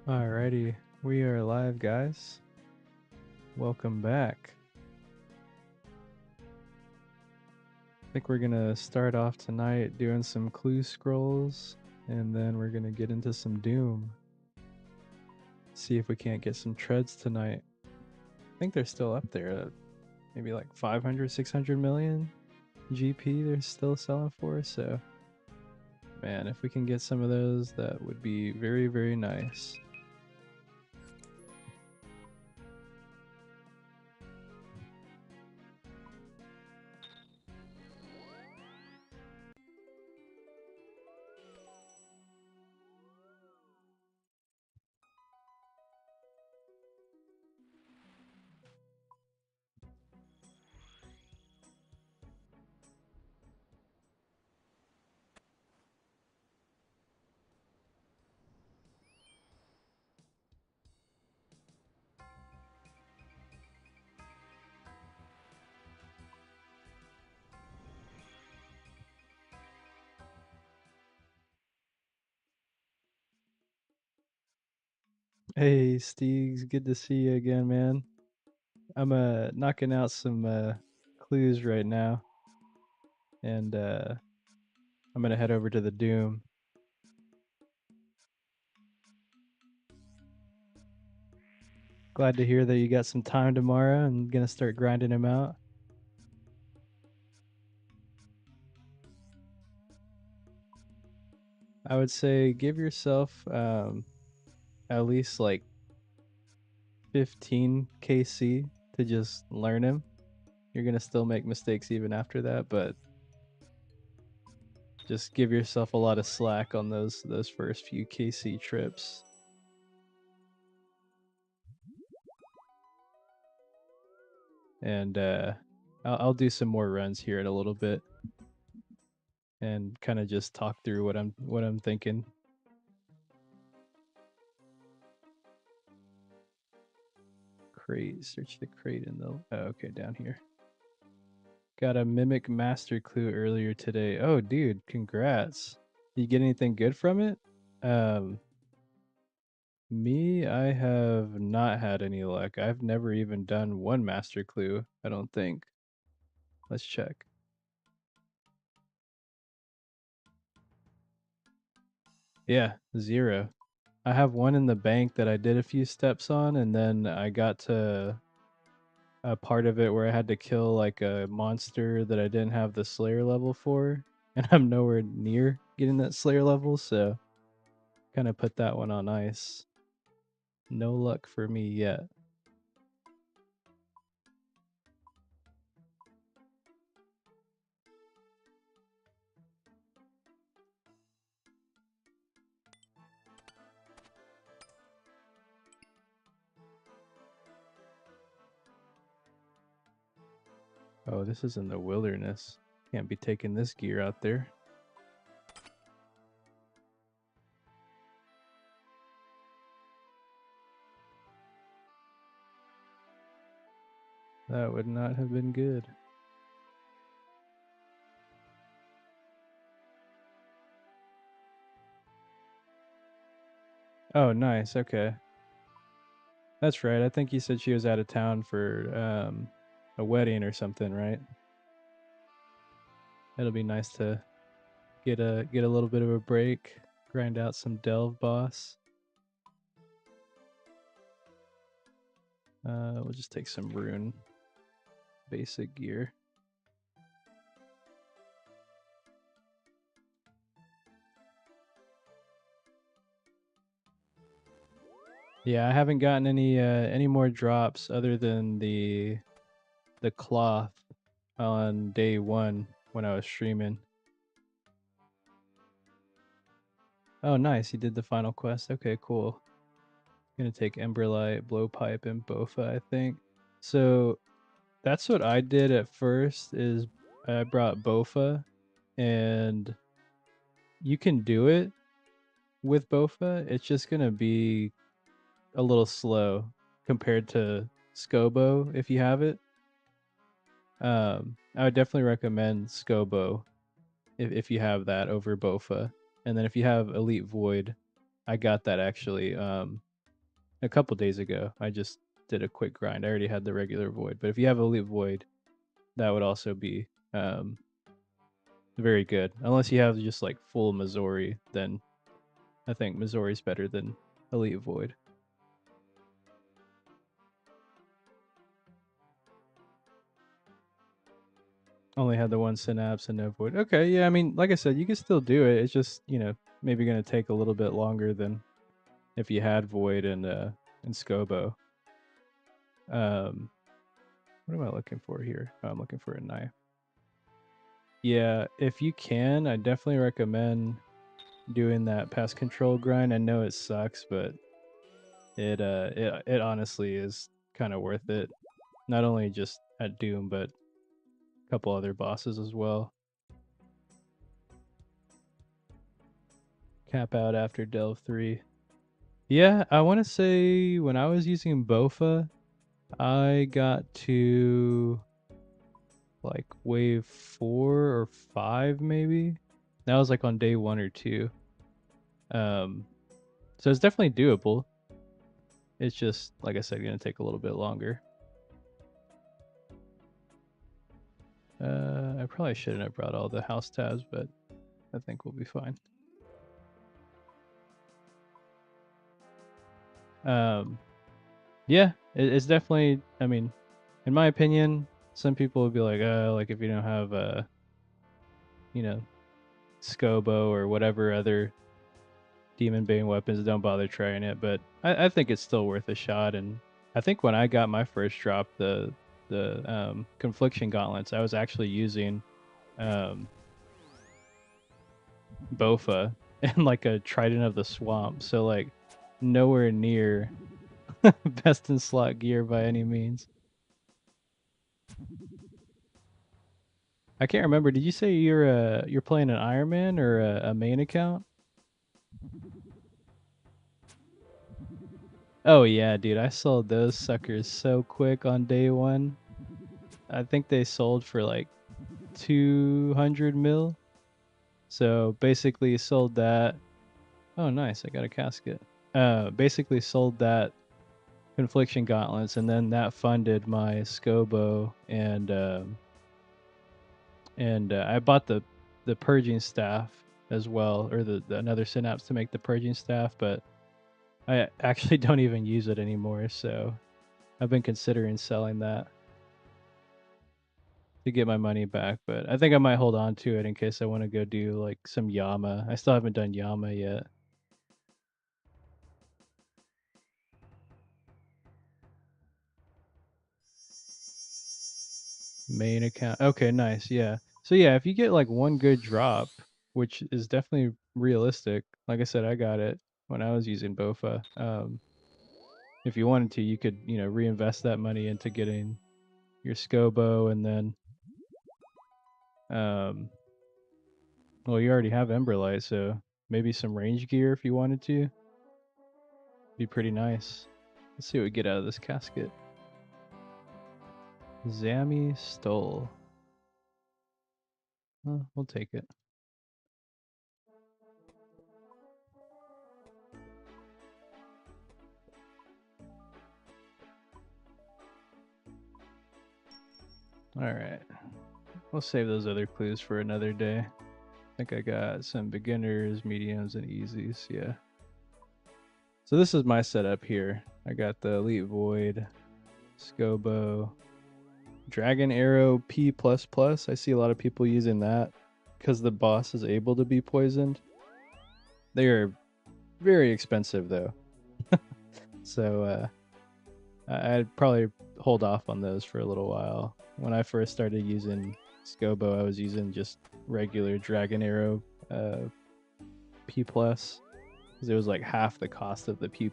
Alrighty, we are live, guys. Welcome back. I think we're gonna start off tonight doing some clue scrolls, and then we're gonna get into some Doom. See if we can't get some treads tonight. I think they're still up there, maybe like 500, 600 million GP they're still selling for, so man, if we can get some of those, that would be very, very nice. Hey, Steegs, good to see you again, man. I'm knocking out some clues right now, and I'm gonna head over to the Doom. Glad to hear that you got some time tomorrow and gonna start grinding them out. I would say give yourself at least like 15 KC to just learn him. You're gonna still make mistakes even after that, but just give yourself a lot of slack on those first few KC trips. And I'll do some more runs here in a little bit and kind of just talk through what I'm thinking. Crate, search the crate in the okay, down here. Got a mimic master clue earlier today. Oh dude, congrats. Did you get anything good from it? Me, I have not had any luck. I've never even done one master clue, I don't think. Let's check. Yeah, 0. I have one in the bank that I did a few steps on, and then I got to a part of it where I had to kill like a monster that I didn't have the Slayer level for, and I'm nowhere near getting that Slayer level, so kind of put that one on ice. No luck for me yet. Oh, this is in the wilderness. Can't be taking this gear out there. That would not have been good. Oh, nice. Okay. That's right. I think you said she was out of town for a wedding or something, right? It'll be nice to get a little bit of a break, grind out some delve boss. We'll just take some rune basic gear. Yeah, I haven't gotten any more drops other than the cloth on day 1 when I was streaming. Oh, nice. You did the final quest. Okay, cool. Gonna take Emberlight, Blowpipe, and Bofa, I think. So that's what I did at first is I brought Bofa, and you can do it with Bofa. It's just gonna be a little slow compared to Scobo if you have it. I would definitely recommend Scobo if you have that over Bofa. And then if you have Elite Void, I got that actually. a couple days ago. I just did a quick grind. I already had the regular void, but if you have elite void, that would also be very good. Unless you have just like full Missouri, then I think Missouri's better than elite void. Only had the one synapse and no void. Okay, yeah, I mean, like I said, you can still do it. It's just, maybe going to take a little bit longer than if you had void and Scobo. What am I looking for here? Oh, I'm looking for a knife. Yeah, if you can, I definitely recommend doing that pest control grind. I know it sucks, but it honestly is kind of worth it. Not only just at Doom, but a couple other bosses as well. Cap out after Delve 3. Yeah, I want to say when I was using Bofa, I got to like wave 4 or 5 maybe. That was like on day 1 or 2. So it's definitely doable. It's just, like I said, going to take a little bit longer. I probably shouldn't have brought all the house tabs, but I think we'll be fine. Yeah, it's definitely, I mean, in my opinion, some people would be like if you don't have, Scobo or whatever other Demon Bane weapons, don't bother trying it. But I think it's still worth a shot. And I think when I got my first drop, the Confliction Gauntlets, I was actually using Bofa and like a Trident of the Swamp. So like nowhere near best in slot gear by any means. I can't remember. Did you say you're playing an Iron Man or a main account? Oh yeah, dude, I sold those suckers so quick on day 1. I think they sold for like 200 mil. So basically sold that. Oh nice, I got a casket. Basically sold that Confliction Gauntlets, and then that funded my Scobo and I bought the purging staff as well, or the another synapse to make the purging staff, but I actually don't even use it anymore, so I've been considering selling that to get my money back, but I think I might hold on to it in case I want to go do like some Yama. I still haven't done Yama yet. Main account. Okay, nice. Yeah. So yeah, if you get like one good drop, which is definitely realistic. Like I said, I got it when I was using Bofa. If you wanted to, you could, reinvest that money into getting your Scobo, and then um well, you already have Emberlight, so maybe some range gear if you wanted to. Be pretty nice. Let's see what we get out of this casket. Zammy Stole. We'll take it. Alright. We'll save those other clues for another day. I think I got some beginners, mediums, and easies. Yeah. So this is my setup here. I got the Elite Void, Scobo, Dragon Arrow P++. I see a lot of people using that because the boss is able to be poisoned. They are very expensive though. So I'd probably hold off on those for a little while. When I first started using Scobo, I was using just regular Dragon Arrow P+, because it was like half the cost of the P++.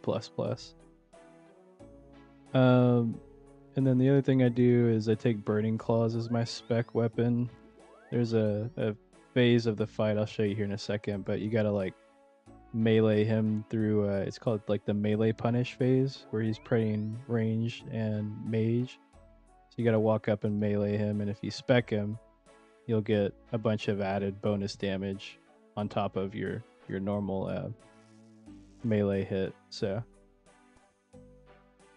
And then the other thing I do is I take Burning Claws as my spec weapon. There's a phase of the fight I'll show you here in a second, but you gotta like melee him through it's called like the melee punish phase, where he's praying range and mage. So you gotta walk up and melee him, and if you spec him, you'll get a bunch of added bonus damage on top of your normal melee hit. So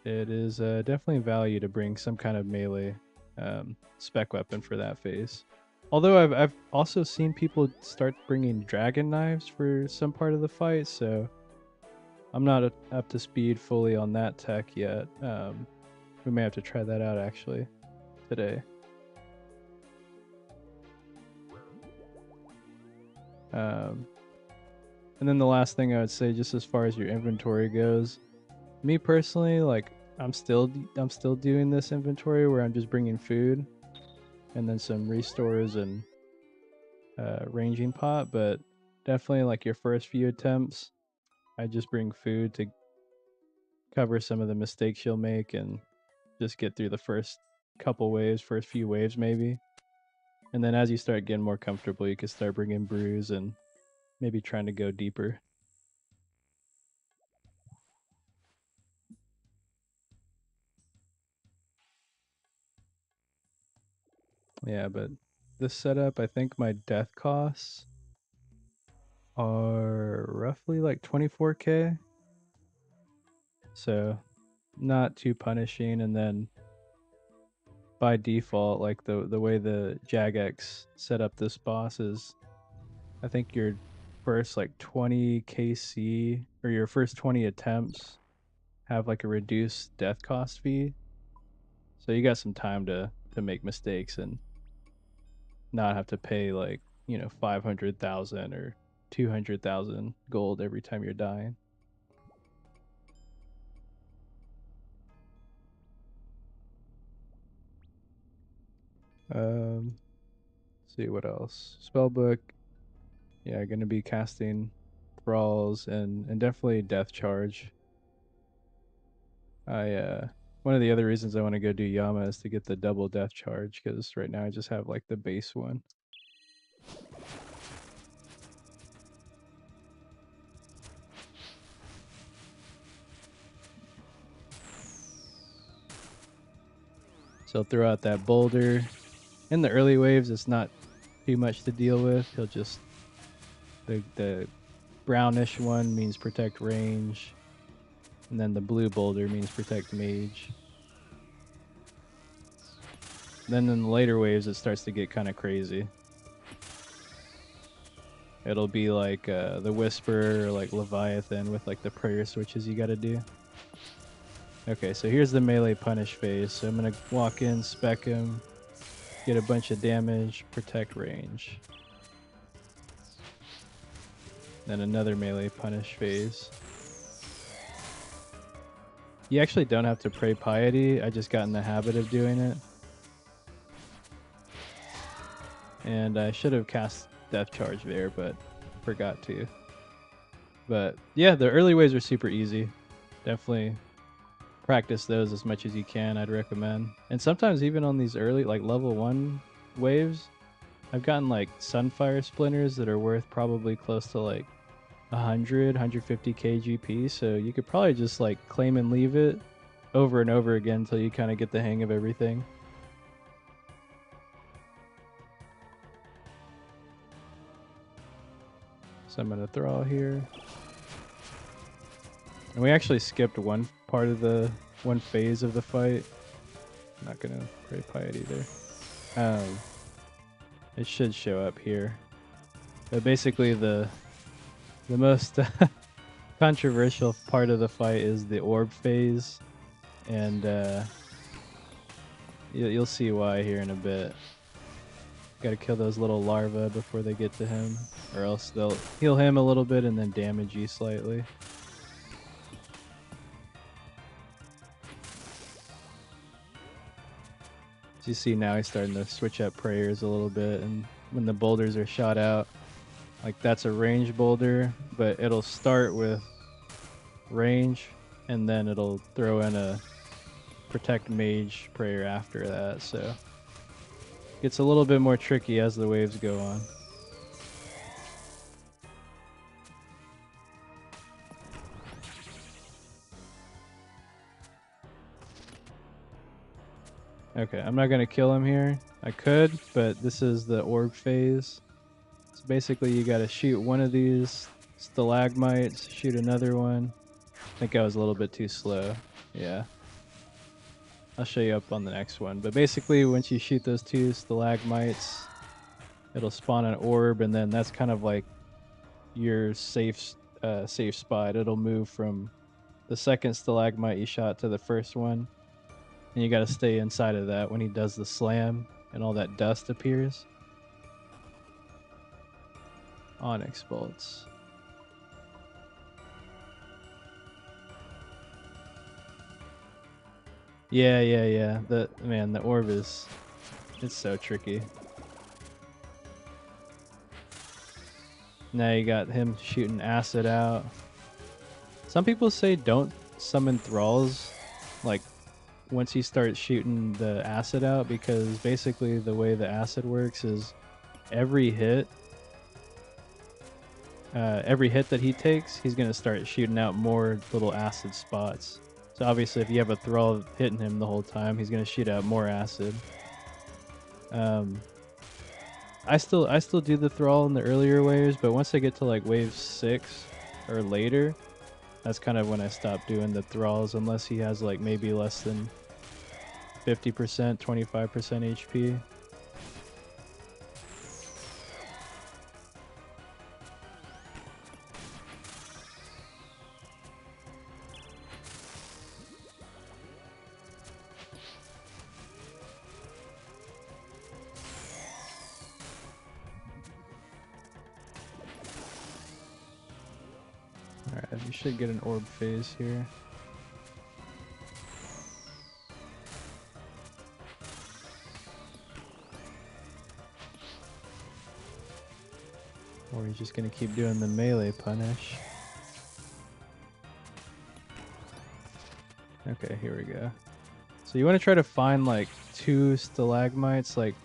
it is definitely value to bring some kind of melee spec weapon for that phase. Although I've also seen people start bringing dragon knives for some part of the fight, so I'm not up to speed fully on that tech yet. We may have to try that out actually today. And then the last thing I would say, just as far as your inventory goes, me personally, like I'm still doing this inventory where I'm just bringing food and then some restores and ranging pot, but definitely like your first few attempts, I just bring food to cover some of the mistakes you'll make and just get through the first few waves maybe. And then as you start getting more comfortable, you can start bringing brews and maybe trying to go deeper. Yeah, but this setup, I think my death costs are roughly like 24k. So not too punishing. And then by default, like the way the Jagex set up this boss is, I think your first like 20 KC or your first 20 attempts have like a reduced death cost fee. So you got some time to make mistakes and not have to pay like, 500,000 or 200,000 gold every time you're dying. See what else. Spellbook. Yeah, going to be casting thralls and definitely death charge. One of the other reasons I want to go do Yama is to get the double death charge, because right now I just have like the base one. So throw out that boulder. In the early waves, it's not too much to deal with. He'll just the brownish one means protect range, and then the blue boulder means protect mage. Then in the later waves, it starts to get kind of crazy. It'll be like the Whisper or like Leviathan with like the prayer switches you gotta do. Okay, so here's the melee punish phase. So I'm gonna walk in, spec him, get a bunch of damage, protect range. Then another melee punish phase. You actually don't have to pray piety. I just got in the habit of doing it. And I should have cast death charge there, but forgot to. But yeah, the early waves are super easy. Definitely practice those as much as you can, I'd recommend. And sometimes even on these early, like level 1 waves, I've gotten like Sunfire Splinters that are worth probably close to like 150 KGP, so you could probably just like claim and leave it over and over again until you kind of get the hang of everything. So I'm gonna throw here. And we actually skipped one part of one phase of the fight. I'm not gonna pray piety there. It should show up here. But basically the most controversial part of the fight is the orb phase, and you'll see why here in a bit. Gotta kill those little larvae before they get to him, or else they'll heal him a little bit and then damage you slightly. As you see now, he's starting to switch up prayers a little bit, and when the boulders are shot out, like that's a range boulder, but it'll start with range, and then it'll throw in a protect mage prayer after that, so it gets a little bit more tricky as the waves go on. Okay, I'm not gonna kill him here. I could, but this is the orb phase. So basically you gotta shoot one of these stalagmites, shoot another one. I think I was a little bit too slow. Yeah. I'll show you up on the next one. But basically, once you shoot those 2 stalagmites, it'll spawn an orb, and then that's kind of like your safe spot. It'll move from the second stalagmite you shot to the first one, and you got to stay inside of that when he does the slam and all that dust appears. Onyx bolts. Yeah. The orb is, it's so tricky. Now you got him shooting acid out. Some people say don't summon thralls, like, once you start shooting the acid out, because basically the way the acid works is every hit that he takes, he's going to start shooting out more little acid spots. So obviously if you have a thrall hitting him the whole time, he's going to shoot out more acid. I still do the thrall in the earlier waves, but once I get to like wave 6 or later, that's kind of when I stop doing the thralls, unless he has like maybe less than 50%, 25% HP. Alright, you should get an orb phase here. Or he's just gonna keep doing the melee punish. Okay, here we go. So you want to try to find like 2 stalagmites, like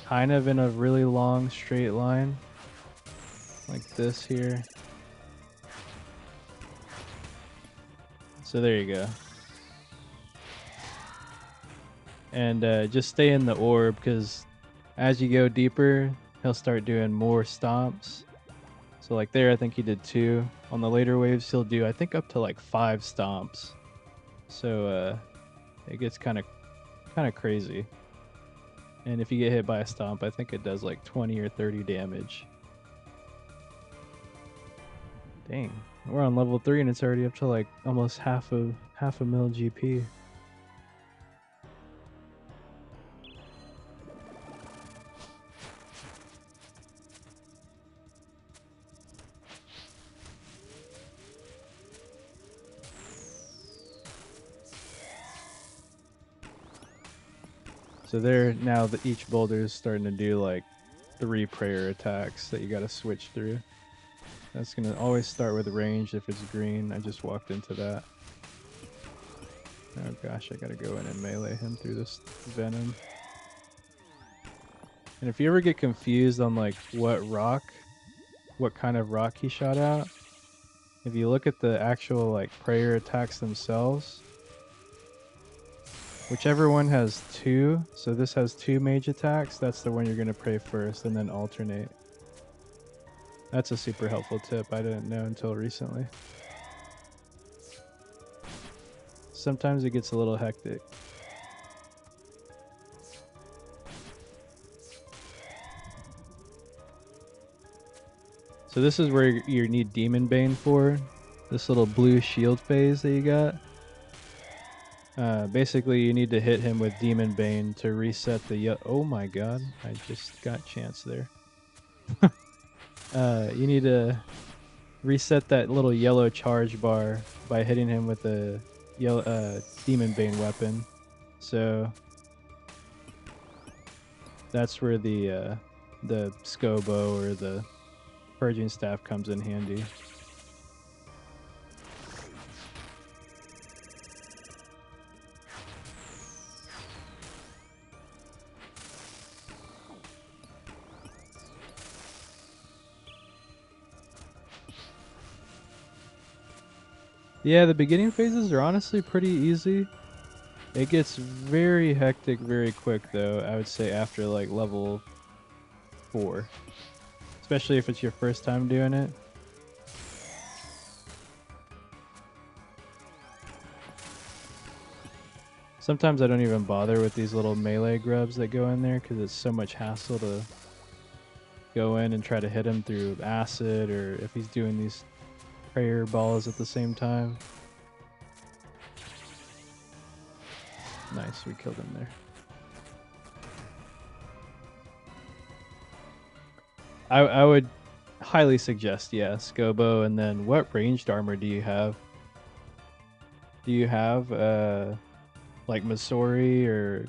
kind of in a really long straight line, like this here. So there you go. And just stay in the orb, because as you go deeper, he'll start doing more stomps. So like there, I think he did 2. On the later waves, he'll do, I think, up to like 5 stomps. So it gets kind of crazy. And if you get hit by a stomp, I think it does like 20 or 30 damage. Dang, we're on level 3 and it's already up to like almost half a mil GP. So there, now that each boulder is starting to do like 3 prayer attacks that you got to switch through. That's going to always start with range if it's green. I just walked into that. Oh gosh, I got to go in and melee him through this venom. And if you ever get confused on like what kind of rock he shot out, if you look at the actual like prayer attacks themselves, whichever one has 2, so this has 2 mage attacks, that's the one you're going to pray first and then alternate. That's a super helpful tip I didn't know until recently. Sometimes it gets a little hectic. So this is where you need Demon Bane for, this little blue shield phase that you got. Basically, you need to hit him with Demon Bane to reset the... Oh my god, I just got chance there. You need to reset that little yellow charge bar by hitting him with a yellow Demon Bane weapon. So that's where the Scobo or the Purging Staff comes in handy. Yeah, the beginning phases are honestly pretty easy. It gets very hectic very quick though, I would say after like level 4. Especially if it's your first time doing it. Sometimes I don't even bother with these little melee grubs that go in there because it's so much hassle to go in and try to hit him through acid, or if he's doing these prayer balls at the same time. Nice, we killed him there. I would highly suggest, yeah, Scobo. And then what ranged armor do you have? Do you have like Masori, or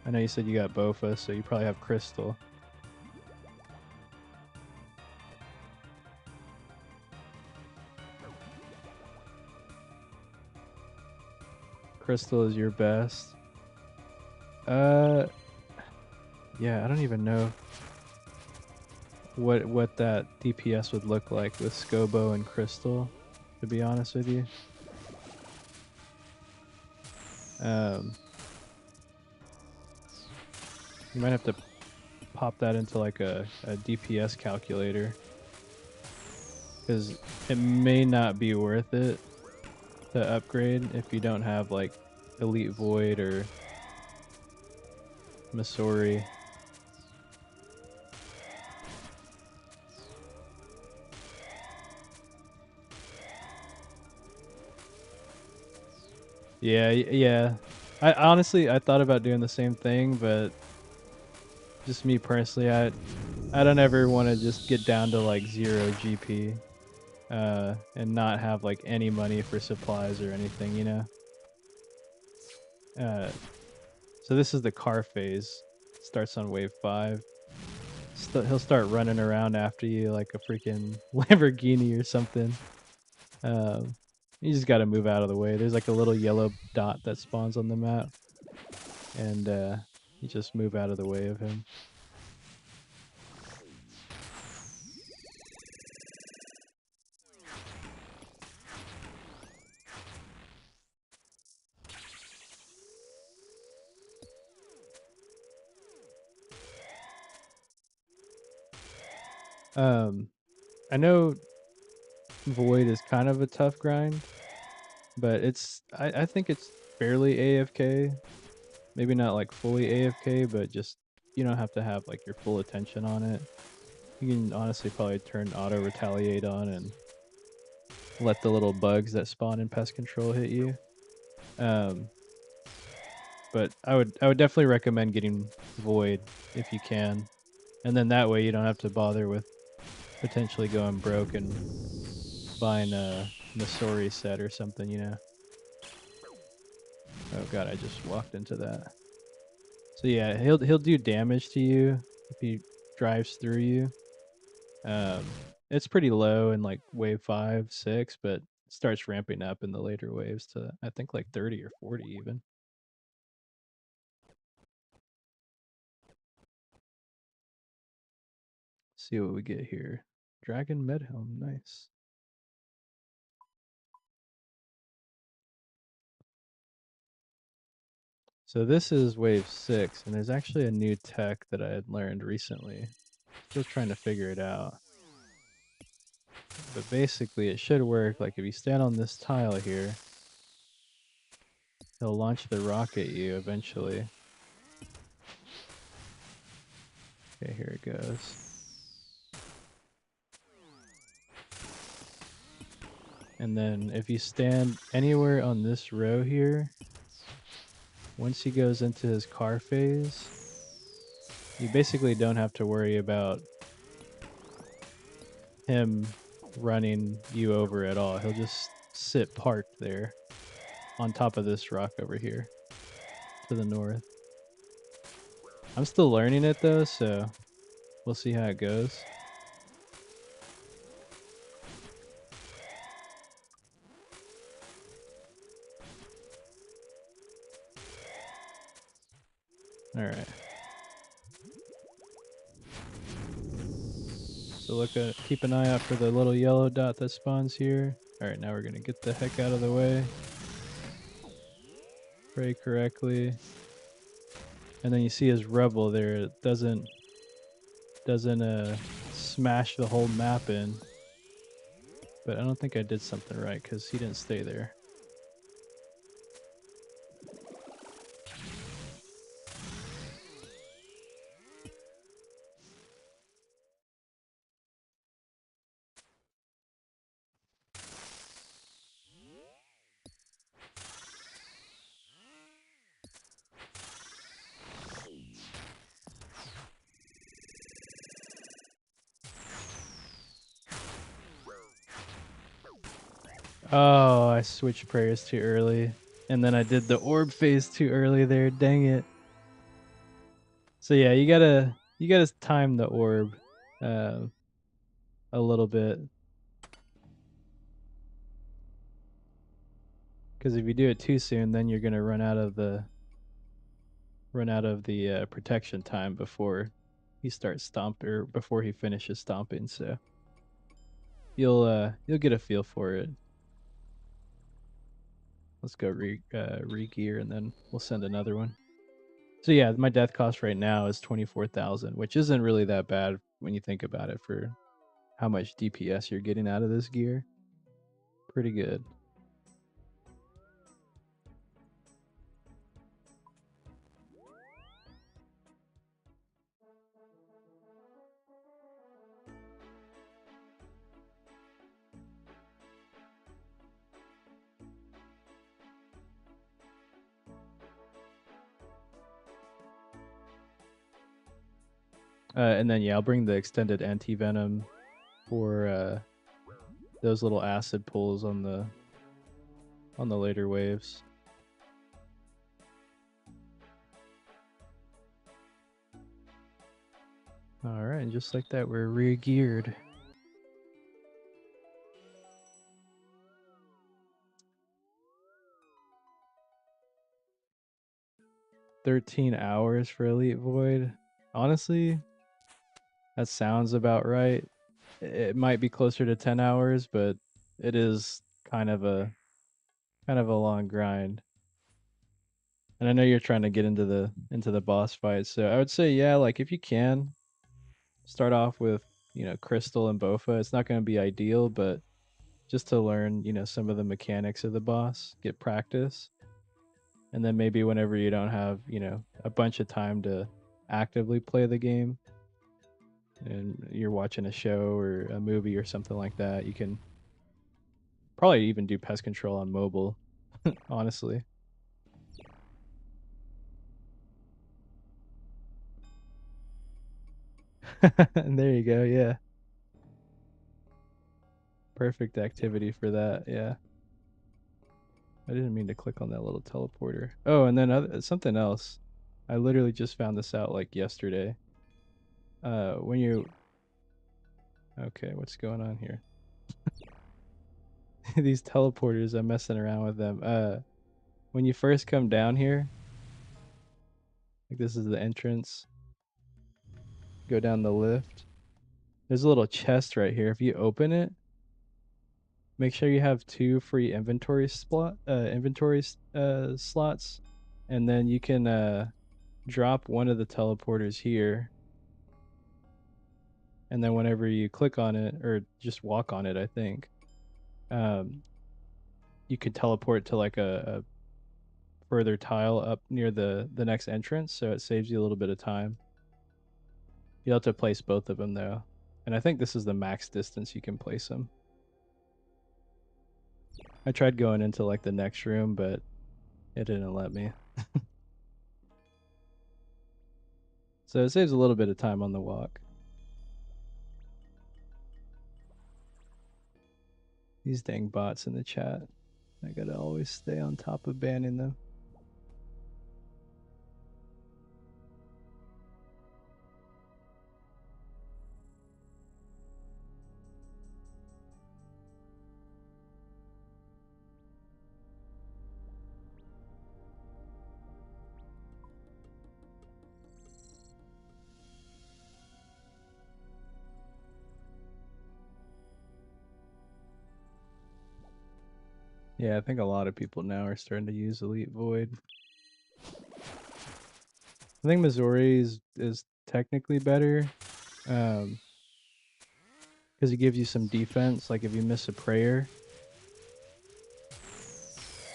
I know you said you got Bofa, so you probably have Crystal. Crystal is your best. Yeah, I don't even know what that DPS would look like with Scobo and Crystal, to be honest with you. You might have to pop that into like a DPS calculator, because it may not be worth it to upgrade if you don't have like Elite Void or Masori. Yeah. I honestly, I thought about doing the same thing, but just me personally, I don't ever want to just get down to like 0 GP and not have like any money for supplies or anything, you know. So this is the car phase. Starts on wave 5. He'll start running around after you like a freaking Lamborghini or something. You just got to move out of the way. There's like a little yellow dot that spawns on the map, and you just move out of the way of him. I know Void is kind of a tough grind, but I think it's fairly AFK. Maybe not like fully AFK, but just you don't have to have like your full attention on it. You can honestly probably turn auto retaliate on and let the little bugs that spawn in pest control hit you. But I would definitely recommend getting Void if you can, and then that way you don't have to bother with potentially going broke and buying a Masori set or something, you know. Oh god, I just walked into that. So yeah, he'll do damage to you if he drives through you. It's pretty low in like wave 5, 6, but it starts ramping up in the later waves to I think like 30 or 40 even. See what we get here. Dragon Medhelm, nice. So this is wave 6, and there's actually a new tech that I had learned recently. Still trying to figure it out. But basically it should work. Like if you stand on this tile here, he'll launch the rock at you eventually. Okay, here it goes. And then if you stand anywhere on this row here, once he goes into his car phase, you basically don't have to worry about him running you over at all. He'll just sit parked there on top of this rock over here to the north. I'm still learning it though, so we'll see how it goes. Alright. So keep an eye out for the little yellow dot that spawns here. Alright, now we're gonna get the heck out of the way. Pray correctly. And then you see his rubble there. It doesn't smash the whole map in. But I don't think I did something right because he didn't stay there. Oh, I switched prayers too early. And then I did the orb phase too early there. Dang it. So yeah, you gotta time the orb a little bit. Because if you do it too soon, then you're gonna run out of the protection time before he starts stomping or before he finishes stomping. So you'll get a feel for it. Let's go re-gear and then we'll send another one. So yeah, my death cost right now is 24,000, which isn't really that bad when you think about it for how much DPS you're getting out of this gear. Pretty good. And then yeah, I'll bring the extended anti-venom for those little acid pulls on the later waves. All right, and just like that, we're re-geared. $13 for Elite Void. Honestly, that sounds about right. It might be closer to 10 hours, but it is kind of a long grind. And I know you're trying to get into the boss fight, so I would say yeah, like if you can start off with, Crystal and Bofa. It's not going to be ideal, but just to learn, some of the mechanics of the boss, get practice. And then maybe whenever you don't have, a bunch of time to actively play the game and you're watching a show or a movie or something like that, you can probably even do pest control on mobile, honestly. And there you go, yeah. Perfect activity for that, yeah. I didn't mean to click on that little teleporter. Oh, and then something else. I literally just found this out like yesterday. When you Okay, what's going on here? These teleporters, I'm messing around with them. When you first come down here, like this is the entrance, go down the lift. There's a little chest right here. If you open it, make sure you have 2 free inventory slots, and then you can drop one of the teleporters here. And then whenever you click on it or just walk on it, I think, um, you could teleport to like a further tile up near the next entrance, so it saves you a little bit of time. You'll have to place both of them though, and I think this is the max distance you can place them. I tried going into like the next room, but it didn't let me. So it saves a little bit of time on the walk. These dang bots in the chat. I gotta always stay on top of banning them. Yeah, I think a lot of people now are starting to use Elite Void. I think Missouri is technically better, because it gives you some defense. Like if you miss a prayer,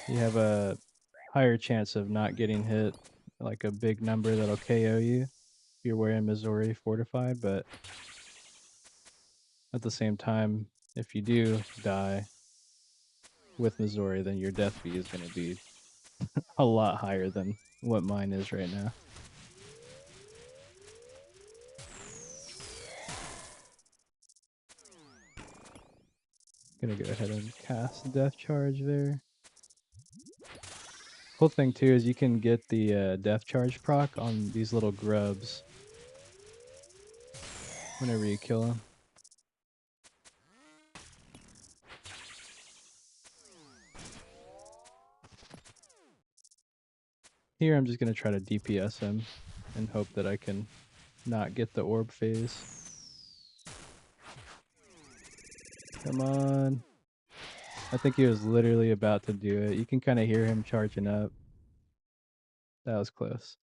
you have a higher chance of not getting hit, like a big number that'll KO you if you're wearing Missouri Fortified. But at the same time, if you do die with Missouri, then your death fee is going to be a lot higher than what mine is right now. Gonna go ahead and cast Death Charge there. Cool thing too is you can get the Death Charge proc on these little grubs whenever you kill them. Here I'm just gonna try to DPS him and hope that I can not get the orb phase. Come on. I think he was literally about to do it. You can kind of hear him charging up. That was close.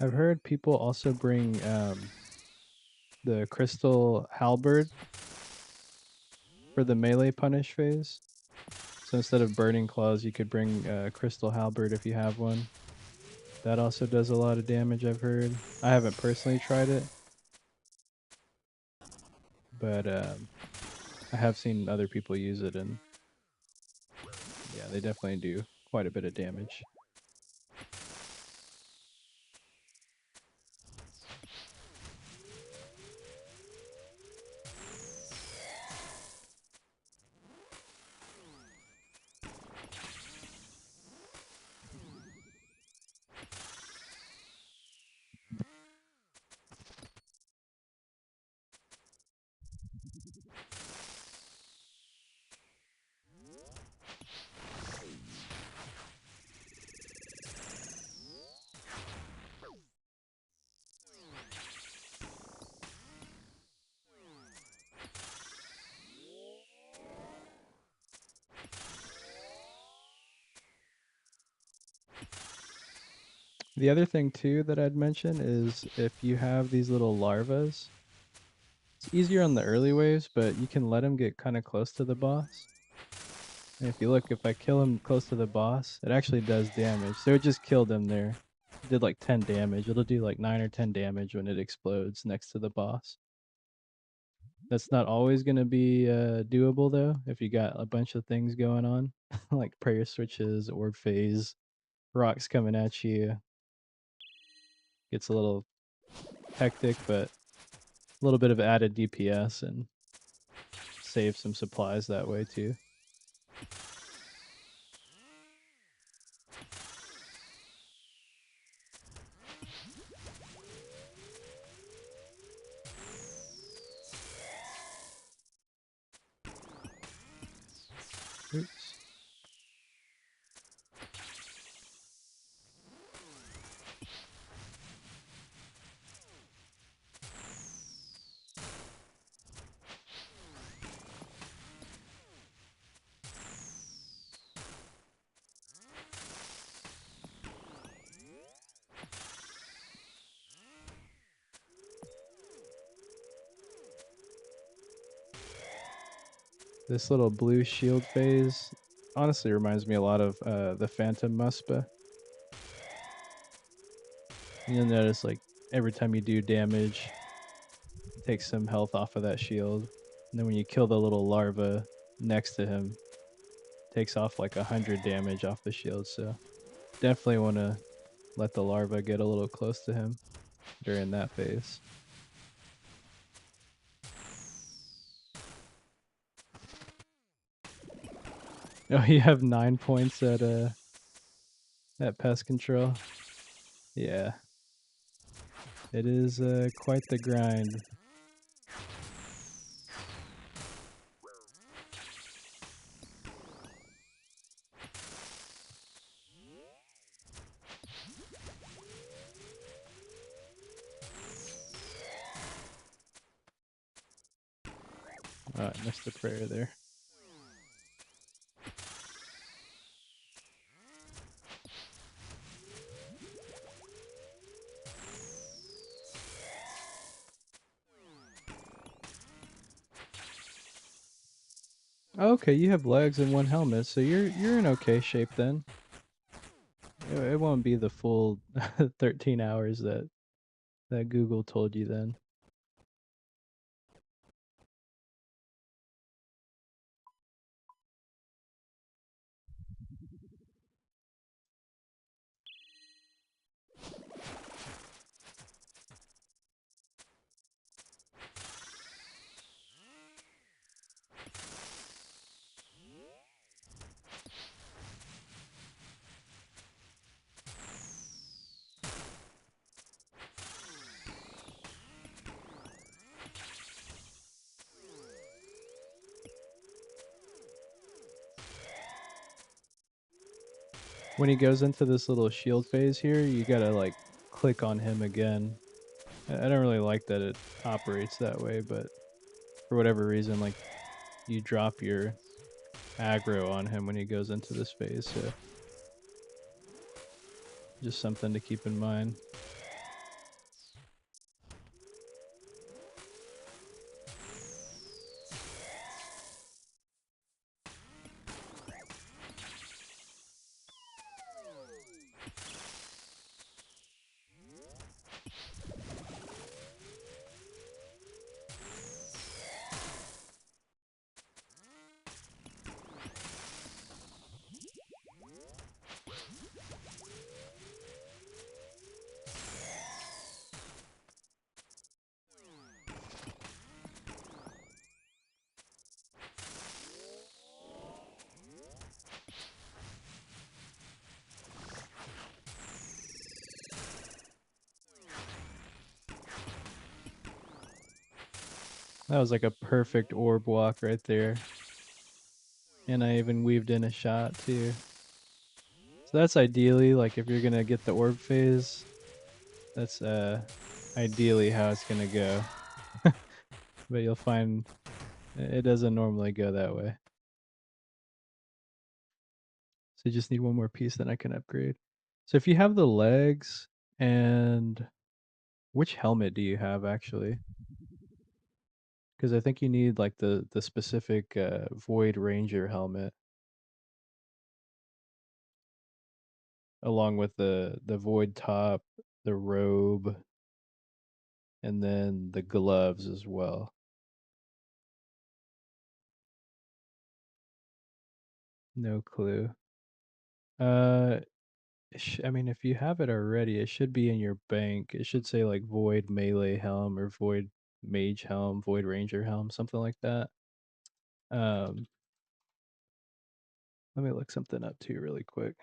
I've heard people also bring the crystal halberd for the melee punish phase. So instead of burning claws, you could bring crystal halberd if you have one. That also does a lot of damage, I've heard. I haven't personally tried it, but I have seen other people use it, and yeah, they definitely do quite a bit of damage. The other thing too that I'd mention is if you have these little larvas, it's easier on the early waves, but you can let them get kind of close to the boss. And if you look, if I kill him close to the boss, it actually does damage. So it just killed him there. It did like 10 damage. It'll do like 9 or 10 damage when it explodes next to the boss. That's not always going to be doable though, if you got a bunch of things going on, like prayer switches, orb phase, rocks coming at you. Gets a little hectic, but a little bit of added DPS and save some supplies that way too. Oops. This little blue shield phase honestly reminds me a lot of the Phantom Muspa. You'll notice like every time you do damage, it takes some health off of that shield. And then when you kill the little larva next to him, it takes off like 100 damage off the shield. So definitely want to let the larva get a little close to him during that phase. Oh, you have 9 points at pest control. Yeah. It is quite the grind. Oh, I missed the prayer there. Okay, you have legs and one helmet, so you're in okay shape then. It won't be the full 13 hours that Google told you then. when he goes into this little shield phase here, you gotta like click on him again. I don't really like that it operates that way, but for whatever reason, like you drop your aggro on him when he goes into this phase, so just something to keep in mind. That was like a perfect orb walk right there. And I even weaved in a shot too. So that's ideally, like if you're gonna get the orb phase, that's ideally how it's gonna go. But you'll find it doesn't normally go that way. So you just need one more piece, then I can upgrade. So if you have the legs, and which helmet do you have actually? Because I think you need like the specific Void Ranger helmet, along with the Void top, the robe, and then the gloves as well. No clue. Uh, I mean, if you have it already, it should be in your bank. It should say like Void Melee Helm or Void Mage Helm, Void Ranger Helm, something like that. Um, Let me look something up too really quick.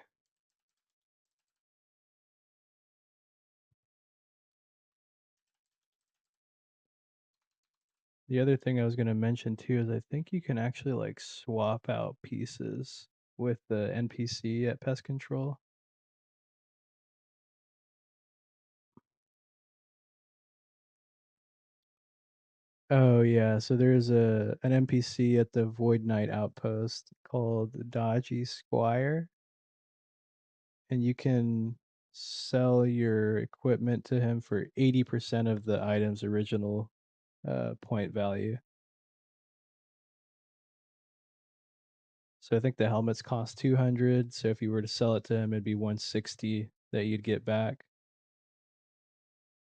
The other thing I was going to mention too is I think you can actually like swap out pieces with the NPC at Pest Control. Oh yeah, so there's an NPC at the Void Knight outpost called Dodgy Squire, and you can sell your equipment to him for 80% of the item's original point value. So I think the helmets cost 200. So if you were to sell it to him, it'd be 160 that you'd get back.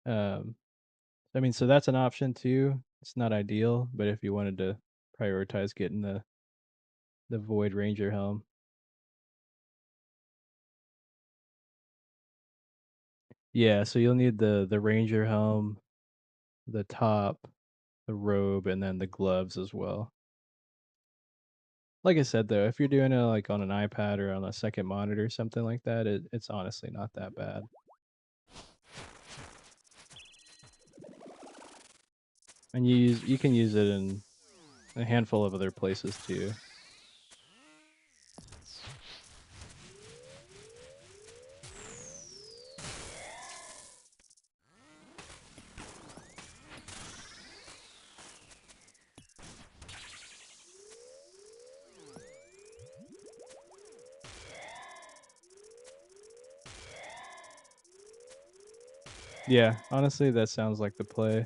Um, I mean, so that's an option too. It's not ideal, but if you wanted to prioritize getting the Void Ranger helm, yeah. So you'll need the Ranger helm, the top, the robe, and then the gloves as well. Like I said though, if you're doing it like on an iPad or on a second monitor, something like that, it's honestly not that bad. And you can use it in a handful of other places too. Yeah, honestly, that sounds like the play.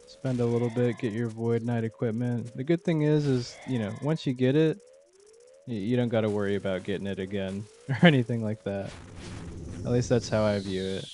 Spend a little bit, get your Void Knight equipment. The good thing is you know, once you get it, you don't got to worry about getting it again or anything like that. At least that's how I view it.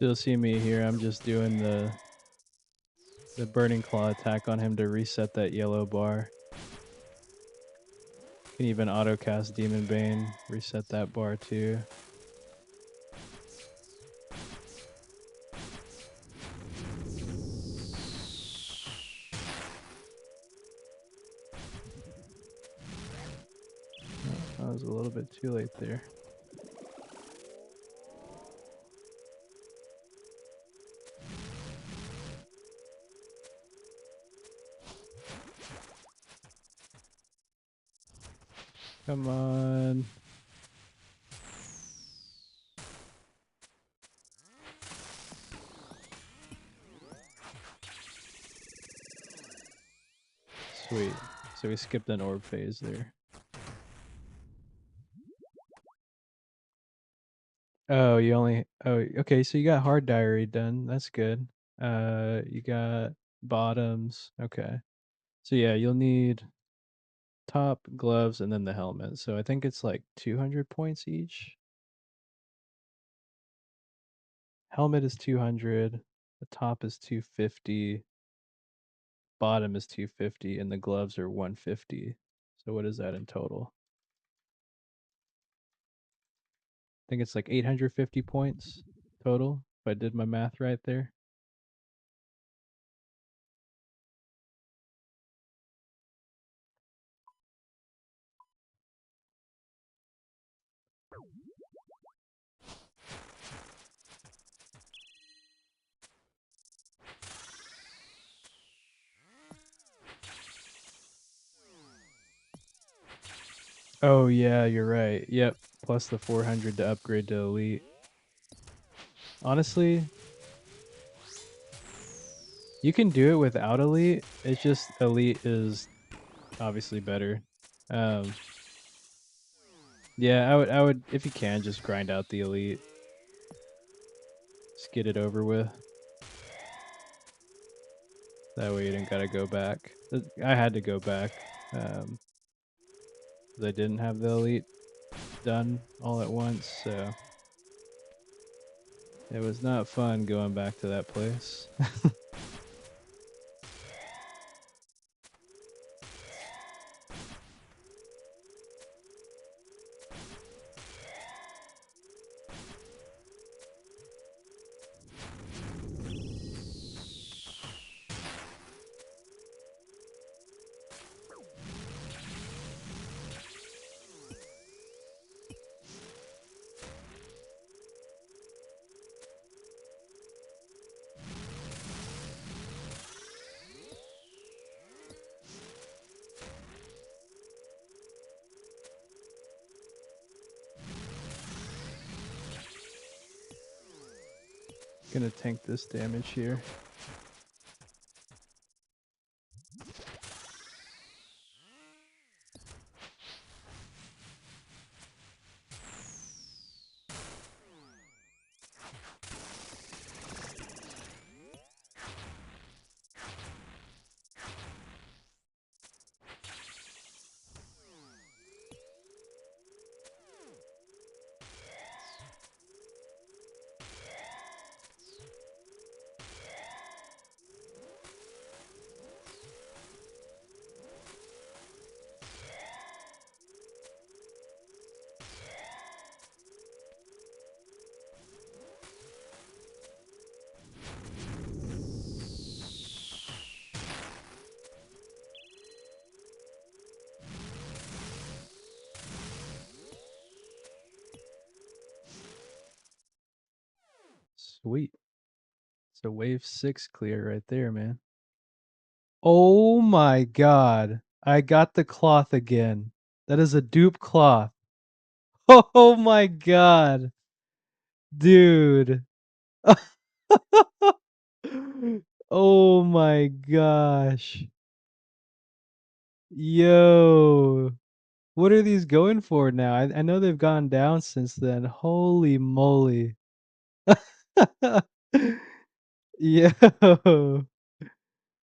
You'll see me here. I'm just doing the Burning Claw attack on him to reset that yellow bar. Can even auto cast Demon Bane, reset that bar too. Oh, I was a little bit too late there. Come on. Sweet. So we skipped an orb phase there. Oh, you only okay, so you got hard diary done. That's good. You got bottoms. Okay. So yeah, you'll need top, gloves, and then the helmet. So I think it's like 200 points each. Helmet is 200, the top is 250, bottom is 250, and the gloves are 150. So what is that in total? I think it's like 850 points total, if I did my math right there. Oh yeah, you're right. Yep, plus the 400 to upgrade to elite. Honestly, you can do it without elite. It's just elite is obviously better. Um, yeah, I would if you can just grind out the elite. Just get it over with. That way you didn't gotta go back. I had to go back. Um, 'Cause I didn't have the elite done all at once, so it was not fun going back to that place. Gonna tank this damage here. Sweet. So wave 6 clear right there, man. Oh my god. I got the cloth again. That is a dupe cloth. Oh my god. Dude. Oh my gosh. Yo. What are these going for now? I know they've gone down since then. Holy moly. Yo.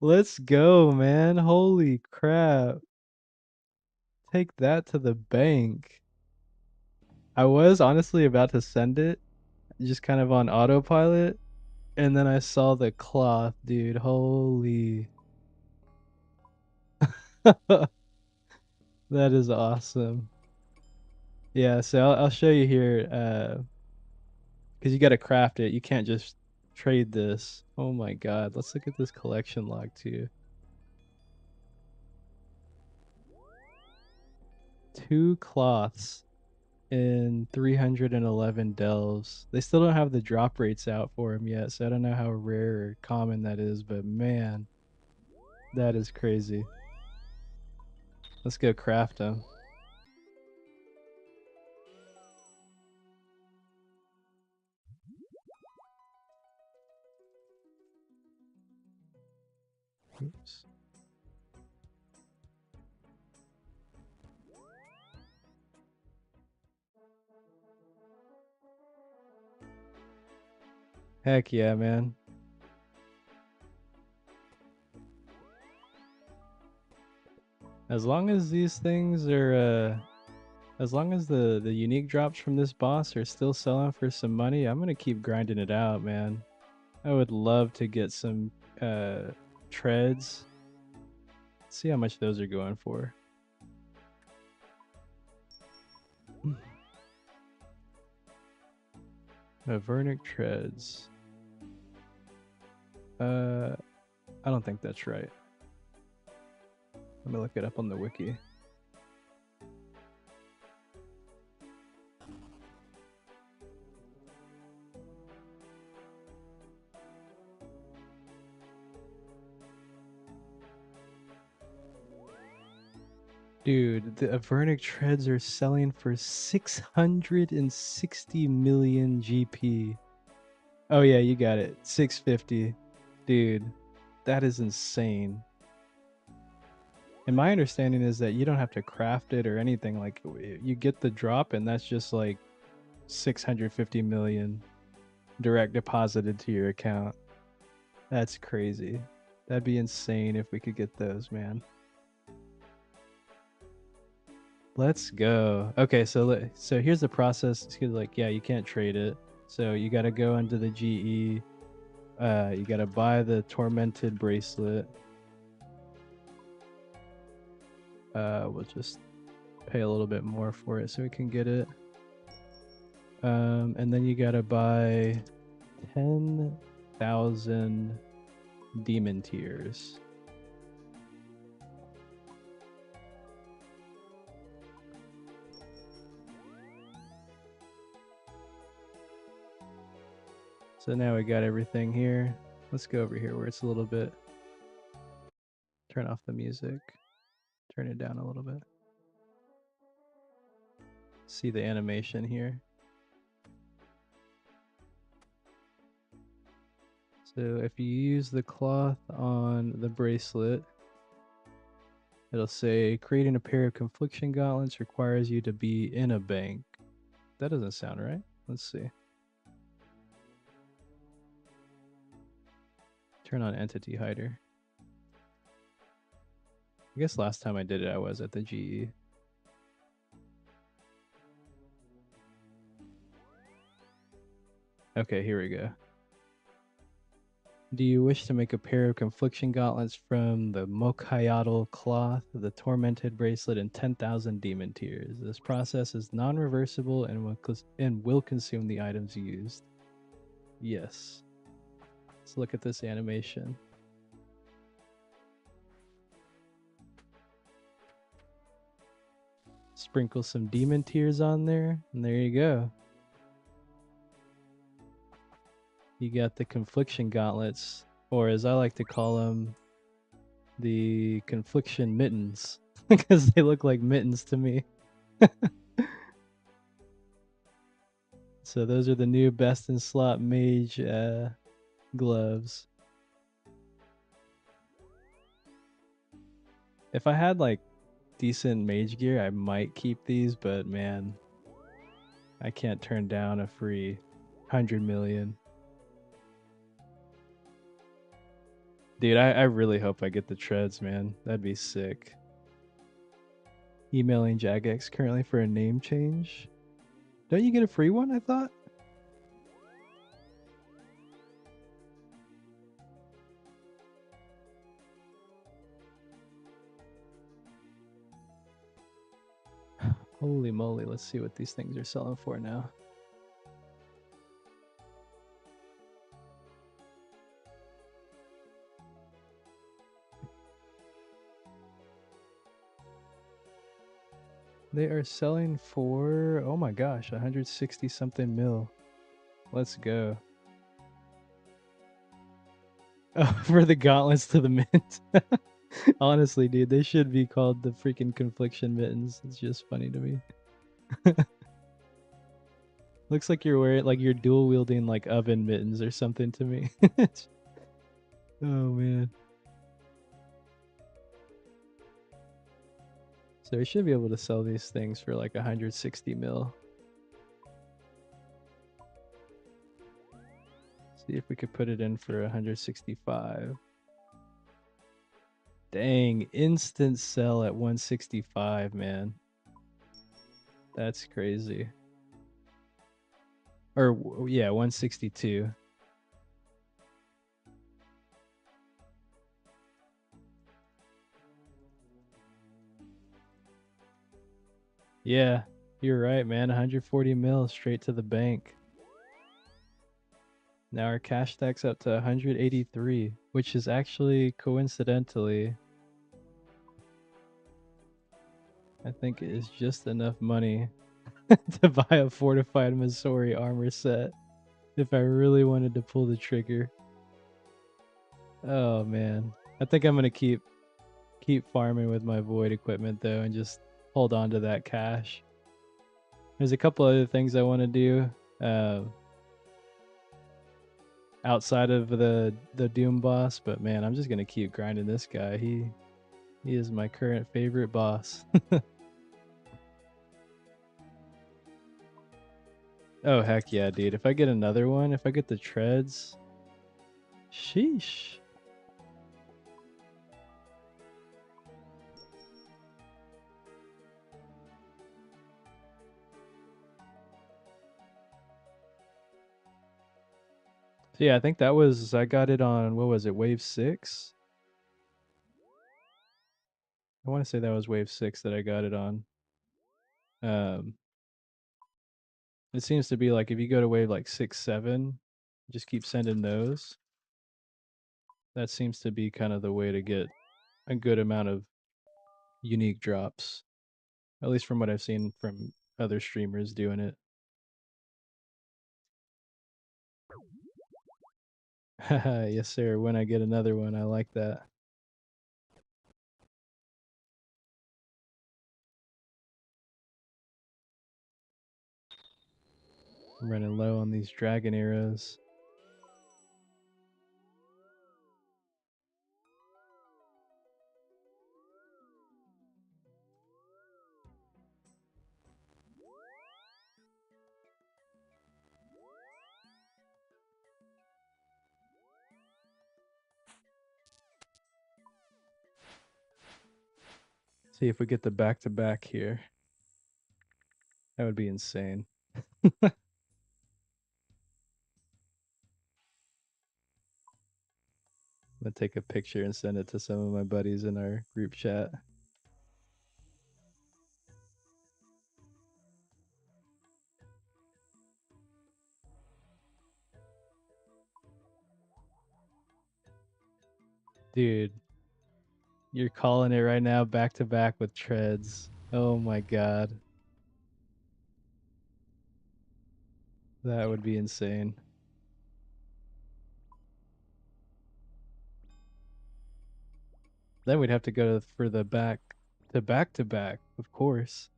Let's go, man. Holy crap. Take that to the bank. I was honestly about to send it just kind of on autopilot, and then I saw the cloth, dude. Holy. That is awesome. Yeah, so I'll show you here, because you got to craft it. You can't just trade this. Oh my god, let's look at this collection log too. 2 cloths in 311 delves. They still don't have the drop rates out for them yet, so I don't know how rare or common that is, but man, that is crazy. Let's go craft them. Oops. Heck yeah, man. As long as these things are, as long as the unique drops from this boss are still selling for some money, I'm gonna keep grinding it out, man. I would love to get some treads. Let's see how much those are going for. Vernic treads. I don't think that's right. Let me look it up on the wiki. Dude, the Avernic treads are selling for 660 million GP. Oh yeah, you got it. 650. Dude, that is insane. And my understanding is that you don't have to craft it or anything. Like, you get the drop and that's just like 650 million direct deposited to your account. That's crazy. That'd be insane if we could get those, man. Let's go. Okay, so here's the process. It's like, yeah, you can't trade it. So you got to go into the GE. You got to buy the tormented bracelet. We'll just pay a little bit more for it so we can get it. And then you got to buy 10,000 demon tears. So now we got everything here. Let's go over here where it's a little bit. Turn off the music. Turn it down a little bit. See the animation here. So if you use the cloth on the bracelet, it'll say creating a pair of confliction gauntlets requires you to be in a bank. That doesn't sound right. Let's see. Turn on entity hider. I guess last time I did it, I was at the GE. Okay, here we go. Do you wish to make a pair of confliction gauntlets from the Mokayatl cloth, the tormented bracelet, and 10,000 demon tears? This process is non-reversible and will consume the items used. Yes. Let's look at this animation. Sprinkle some demon tears on there, and there you go. You got the confliction gauntlets, or as I like to call them, the confliction mittens, because they look like mittens to me. So those are the new best in slot mage gloves. If I had like decent mage gear, I might keep these, but man, I can't turn down a free 100 million. Dude, I really hope I get the treads, man. That'd be sick. Emailing Jagex currently for a name change. Don't you get a free one, I thought? Holy moly, let's see what these things are selling for now. They are selling for, oh my gosh, 160 something mil. Let's go. Oh, for the gauntlets to the mint. Honestly, dude, they should be called the freaking confliction mittens. It's just funny to me. Looks like you're wearing, like you're dual wielding like oven mittens or something to me. Oh man. So we should be able to sell these things for like 160 mil. See if we could put it in for 165. Dang, instant sell at 165, man. That's crazy. Or yeah, 162. Yeah, you're right, man. 140 mil straight to the bank. Now our cash stack's up to 183, which is actually coincidentally, I think it is just enough money to buy a fortified Missouri armor set if I really wanted to pull the trigger. Oh man. I think I'm gonna keep farming with my void equipment though and just hold on to that cash. There's a couple other things I want to do outside of the Doom boss, but man, I'm just gonna keep grinding this guy. He is my current favorite boss. Oh heck yeah, dude. If I get another one, if I get the treads, sheesh. So yeah, I think that was, I got it on, what was it, wave 6? I want to say that was wave 6 that I got it on. It seems to be like if you go to wave like 6, 7, just keep sending those. That seems to be kind of the way to get a good amount of unique drops. At least from what I've seen from other streamers doing it. Yes, sir. When I get another one, I like that. I'm running low on these dragon arrows. See if we get the back-to-back here. That would be insane. I'm gonna take a picture and send it to some of my buddies in our group chat. Dude, you're calling it right now, back-to-back with treads. Oh my god. That would be insane. Then we'd have to go for the back-to-back, of course.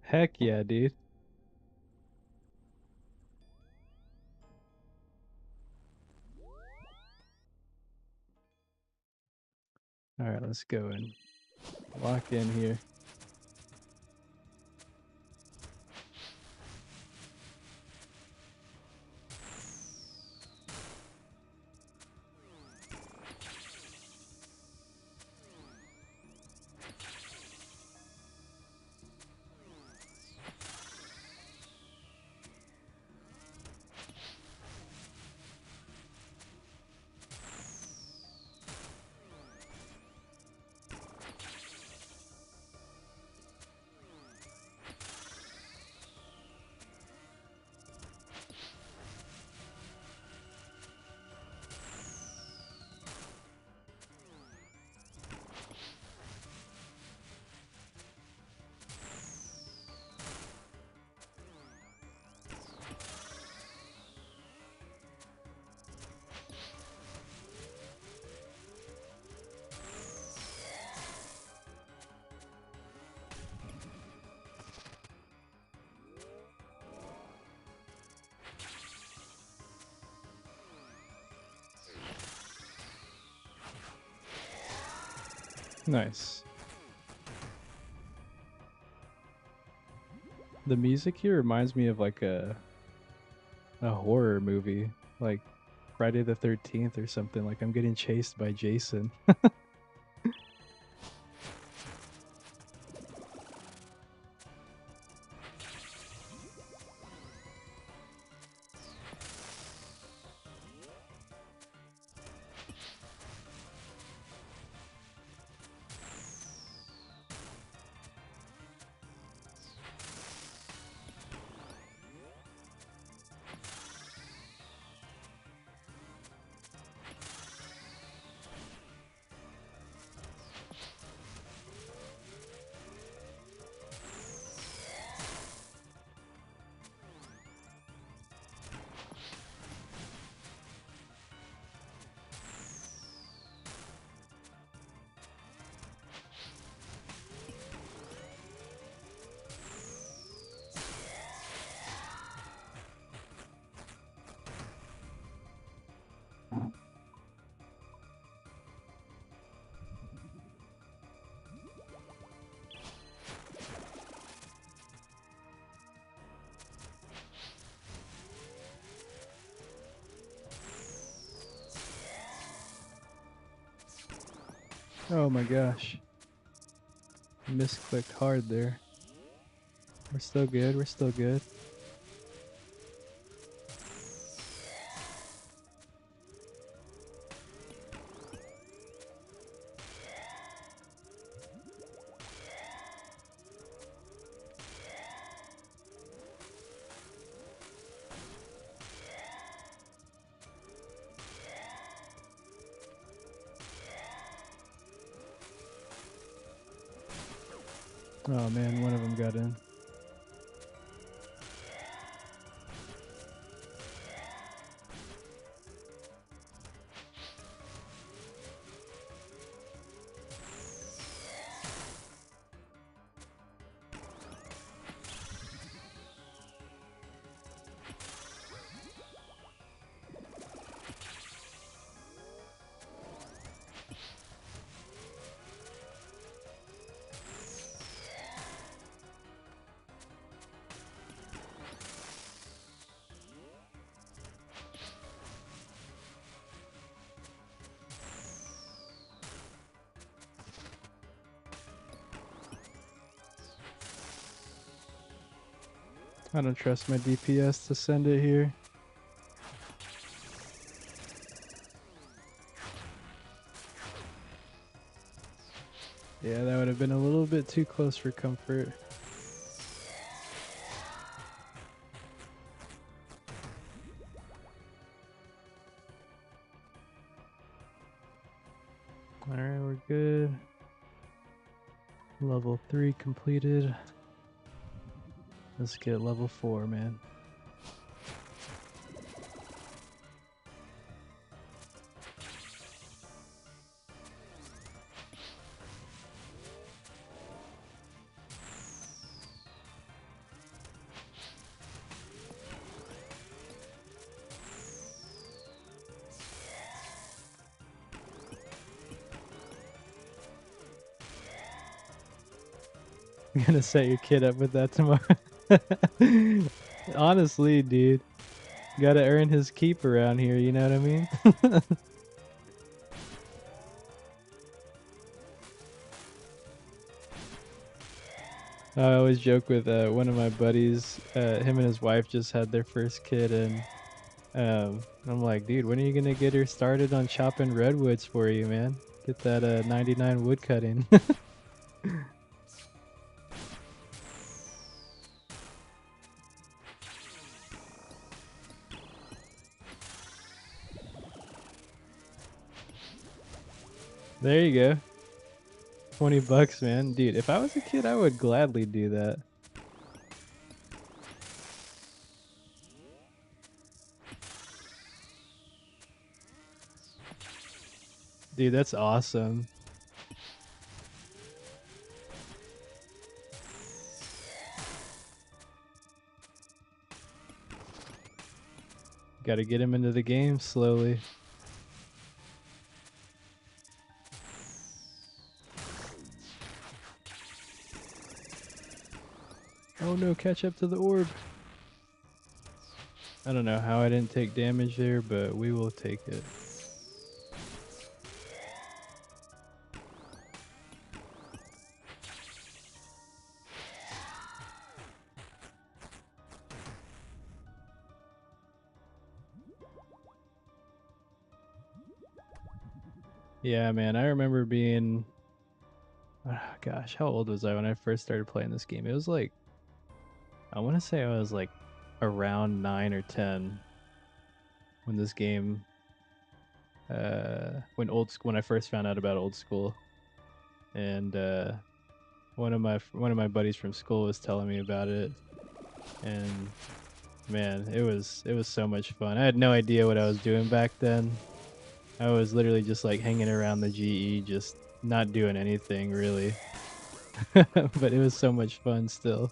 Heck yeah, dude. All right, let's go and lock in here. Nice. The music here reminds me of like a horror movie, like Friday the 13th or something. Like I'm getting chased by Jason. Oh my gosh. Misclicked hard there. We're still good, we're still good. Oh man, one of them got in. I don't trust my DPS to send it here. Yeah, that would have been a little bit too close for comfort. Alright, we're good. Level 3 completed. Let's get level 4, man. I'm gonna set your kid up with that tomorrow. Honestly, dude. Gotta earn his keep around here, you know what I mean? I always joke with one of my buddies, him and his wife just had their first kid, and I'm like, dude, when are you gonna get her started on chopping redwoods for you, man? Get that 99 wood cutting. There you go. 20 bucks, man. Dude, if I was a kid, I would gladly do that. Dude, that's awesome. Gotta get him into the game slowly. Oh no, catch up to the orb. I don't know how I didn't take damage there, but we will take it. Yeah, man, I remember being, gosh, how old was I when I first started playing this game? It was like, I want to say I was like around 9 or 10 when this game, when I first found out about Old School, and one of my buddies from school was telling me about it, and man, it was so much fun. I had no idea what I was doing back then. I was literally just like hanging around the GE, just not doing anything really. But it was so much fun still.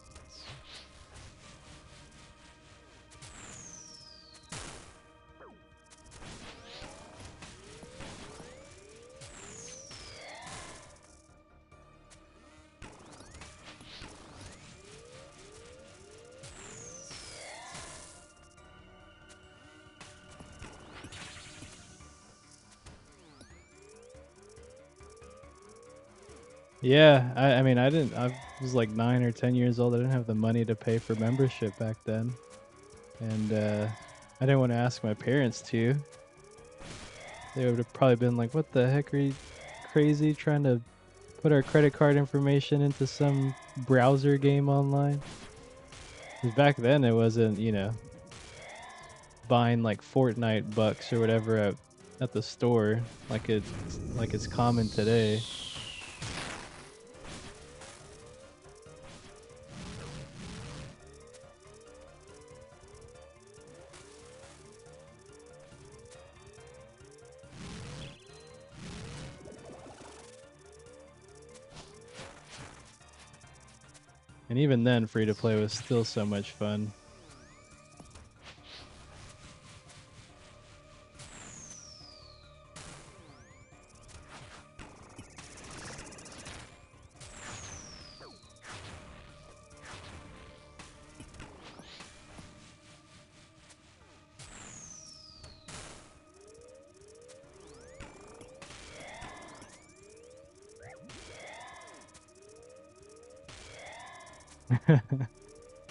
Yeah, I mean, I was like 9 or 10 years old. I didn't have the money to pay for membership back then. And I didn't want to ask my parents to. They would have probably been like, "What the heck, are you crazy trying to put our credit card information into some browser game online?" Because back then it wasn't, buying like Fortnite bucks or whatever at the store like it's common today. And even then, free to play was still so much fun.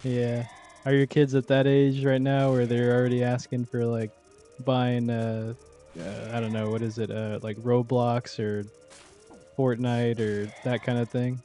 Yeah. Are your kids at that age right now where they're already asking for like buying I don't know, what is it, like Roblox or Fortnite or that kind of thing?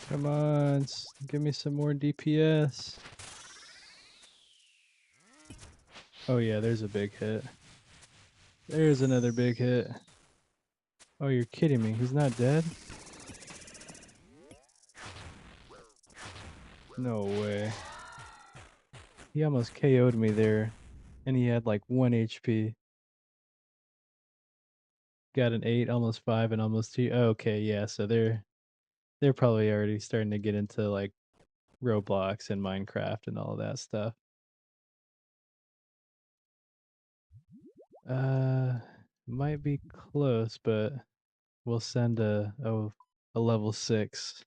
Come on, give me some more DPS. Oh yeah, there's a big hit. There's another big hit. Oh, you're kidding me. He's not dead? No way. He almost KO'd me there, and he had like 1 HP. Got an 8, almost 5, and almost 2. Oh, okay, yeah, so they're probably already starting to get into like Roblox and Minecraft and all of that stuff. Uh, might be close, but we'll send a level 6.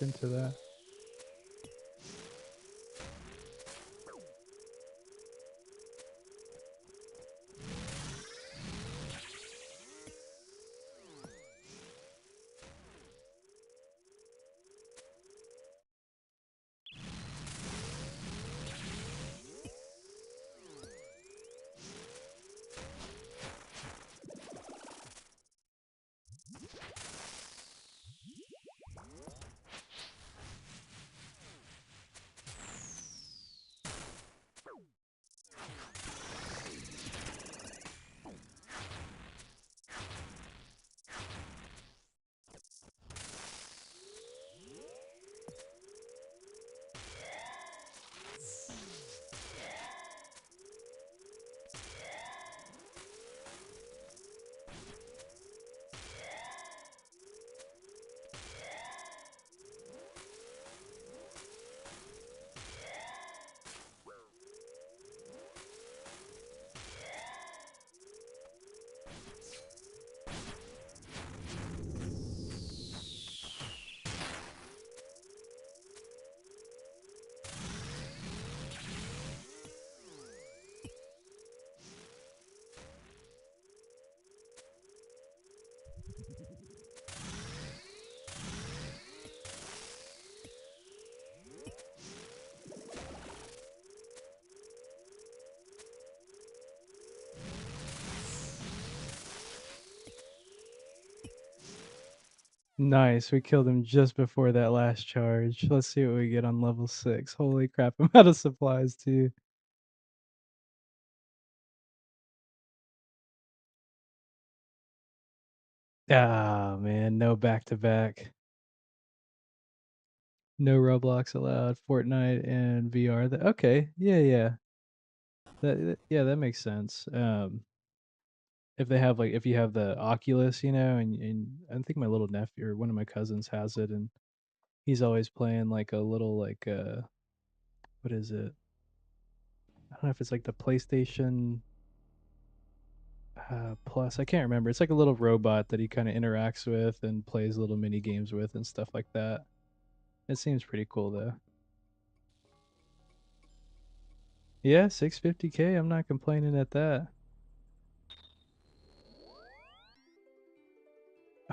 look into that. Nice, we killed him just before that last charge. Let's see what we get on level 6. Holy crap, I'm out of supplies too. Ah, man, no back-to-back. No Roblox allowed, Fortnite and VR. Okay, yeah. Yeah, that makes sense. If they have like if you have the Oculus, and I think my little nephew or one of my cousins has it, and he's always playing like a little what is it? I don't know if it's like the PlayStation Plus. I can't remember. It's like a little robot that he kind of interacts with and plays little mini games with and stuff like that. It seems pretty cool though. Yeah, 650K. I'm not complaining at that.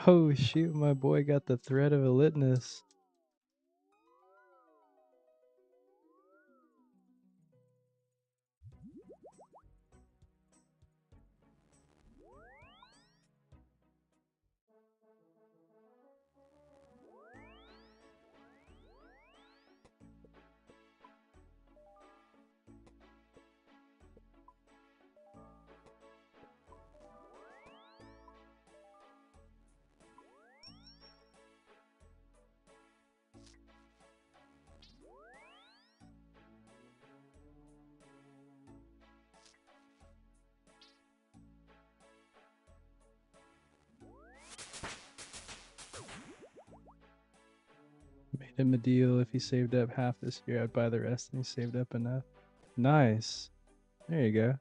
Oh shoot, my boy got the thread of a litness. Made him a deal. If he saved up half this year, I'd buy the rest, and he saved up enough. Nice. There you go.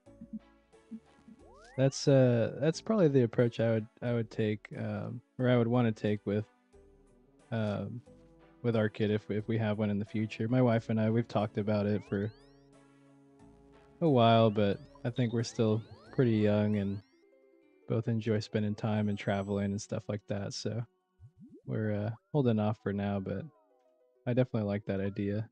That's probably the approach I would take, or I would want to take um with our kid if we have one in the future. My wife and I, we've talked about it for a while, but I think we're still pretty young and both enjoy spending time and traveling and stuff like that. So we're holding off for now, but I definitely like that idea.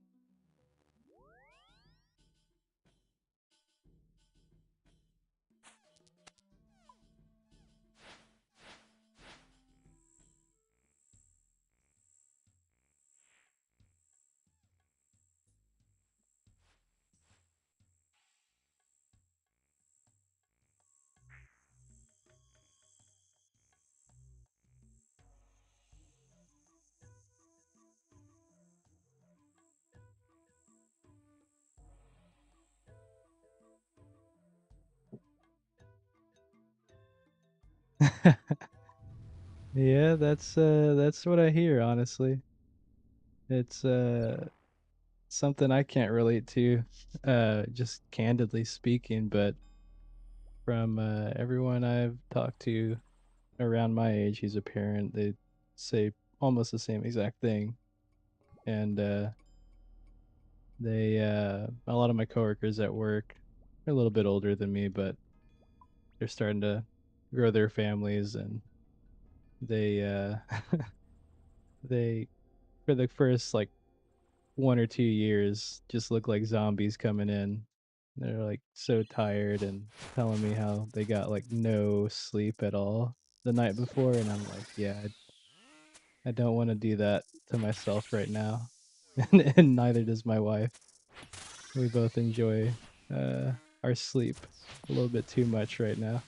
Yeah, that's what I hear, honestly. It's something I can't relate to, just candidly speaking, but from everyone I've talked to around my age who's a parent, they say almost the same exact thing. and they a lot of my coworkers at work are a little bit older than me, but they're starting to grow their families, and they they for the first like 1 or 2 years just look like zombies coming in. They're like so tired and telling me how they got like no sleep at all the night before, and I'm like, yeah, I don't want to do that to myself right now. And neither does my wife. We both enjoy uh our sleep a little bit too much right now.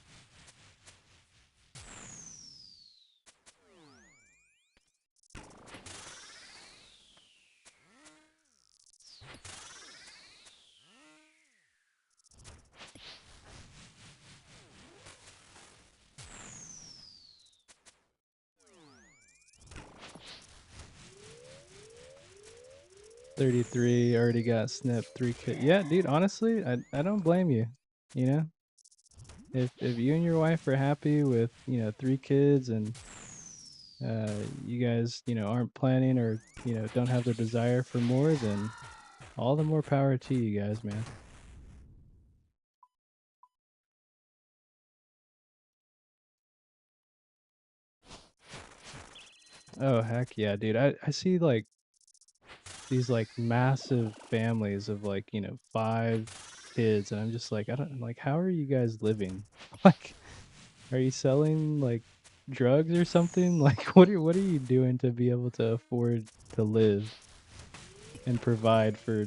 33 already got snipped, 3 kids. Yeah, dude, honestly, I don't blame you. You know, if you and your wife are happy with, 3 kids, and you guys, aren't planning, or, don't have the desire for more, then all the more power to you guys, man. Oh, heck yeah, dude. I see like these like massive families of like, 5 kids, and I'm just like, I don't like, how are you guys living? Like, are you selling like drugs or something? Like, what are you doing to be able to afford to live and provide for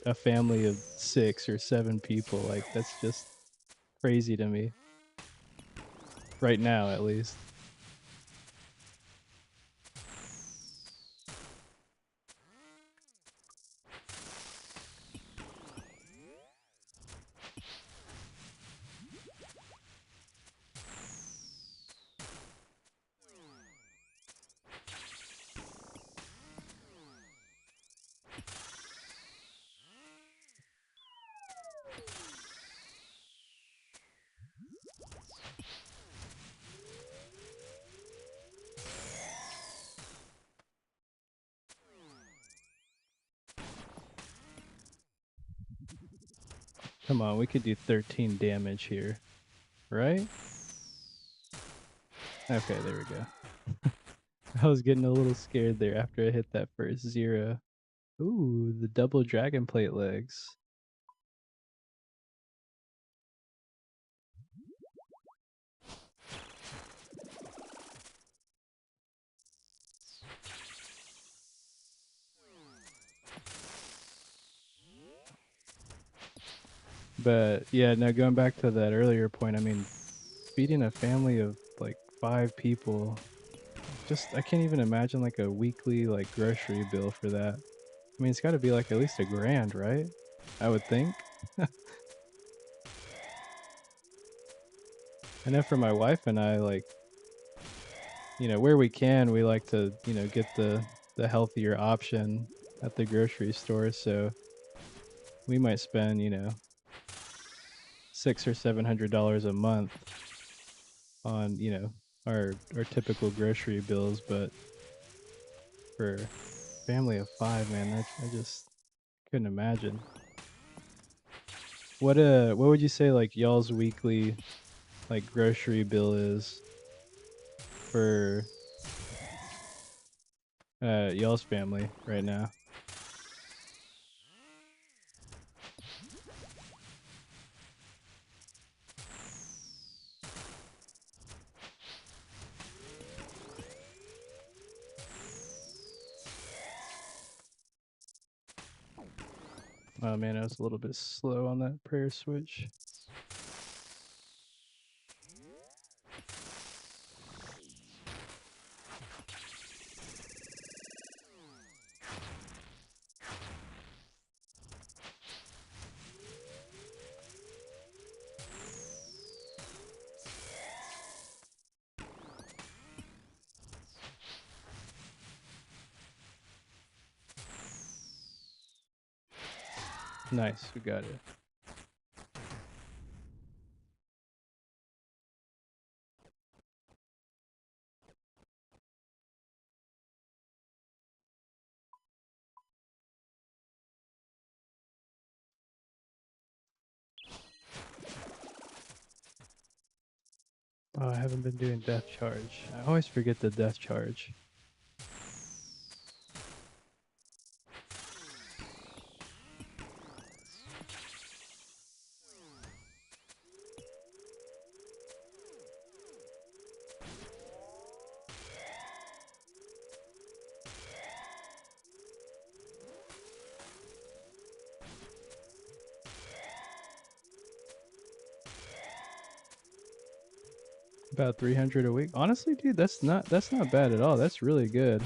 a family of 6 or 7 people? Like, that's just crazy to me right now, at least. Come on, we could do 13 damage here, right? Okay, there we go. I was getting a little scared there after I hit that first 0. Ooh, the double dragon plate legs. But yeah, now going back to that earlier point, I mean, feeding a family of like 5 people, just I can't even imagine like a weekly like grocery bill for that. I mean, it's got to be like at least $1,000, right? I would think. I know for my wife and I, like, where we can, we like to, get the healthier option at the grocery store. So we might spend, 600 or $700 a month on, our typical grocery bills. But for family of 5, man, that I just couldn't imagine. What would you say like y'all's weekly like grocery bill is for y'all's family right now? Oh man, I was a little bit slow on that prayer switch. Nice, we got it. Oh, I haven't been doing death charge. I always forget the death charge. About 300 a week. Honestly, dude, that's not bad at all. That's really good.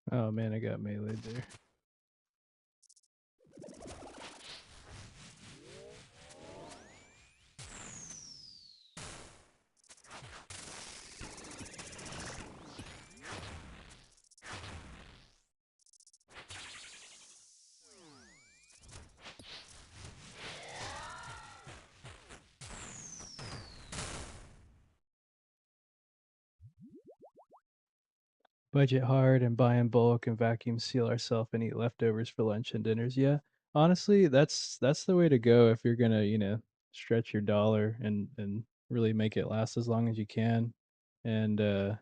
Oh man, I got meleeed there. Budget hard and buy in bulk and vacuum seal ourselves and eat leftovers for lunch and dinners. Yeah, honestly, that's the way to go if you're gonna stretch your dollar and really make it last as long as you can. And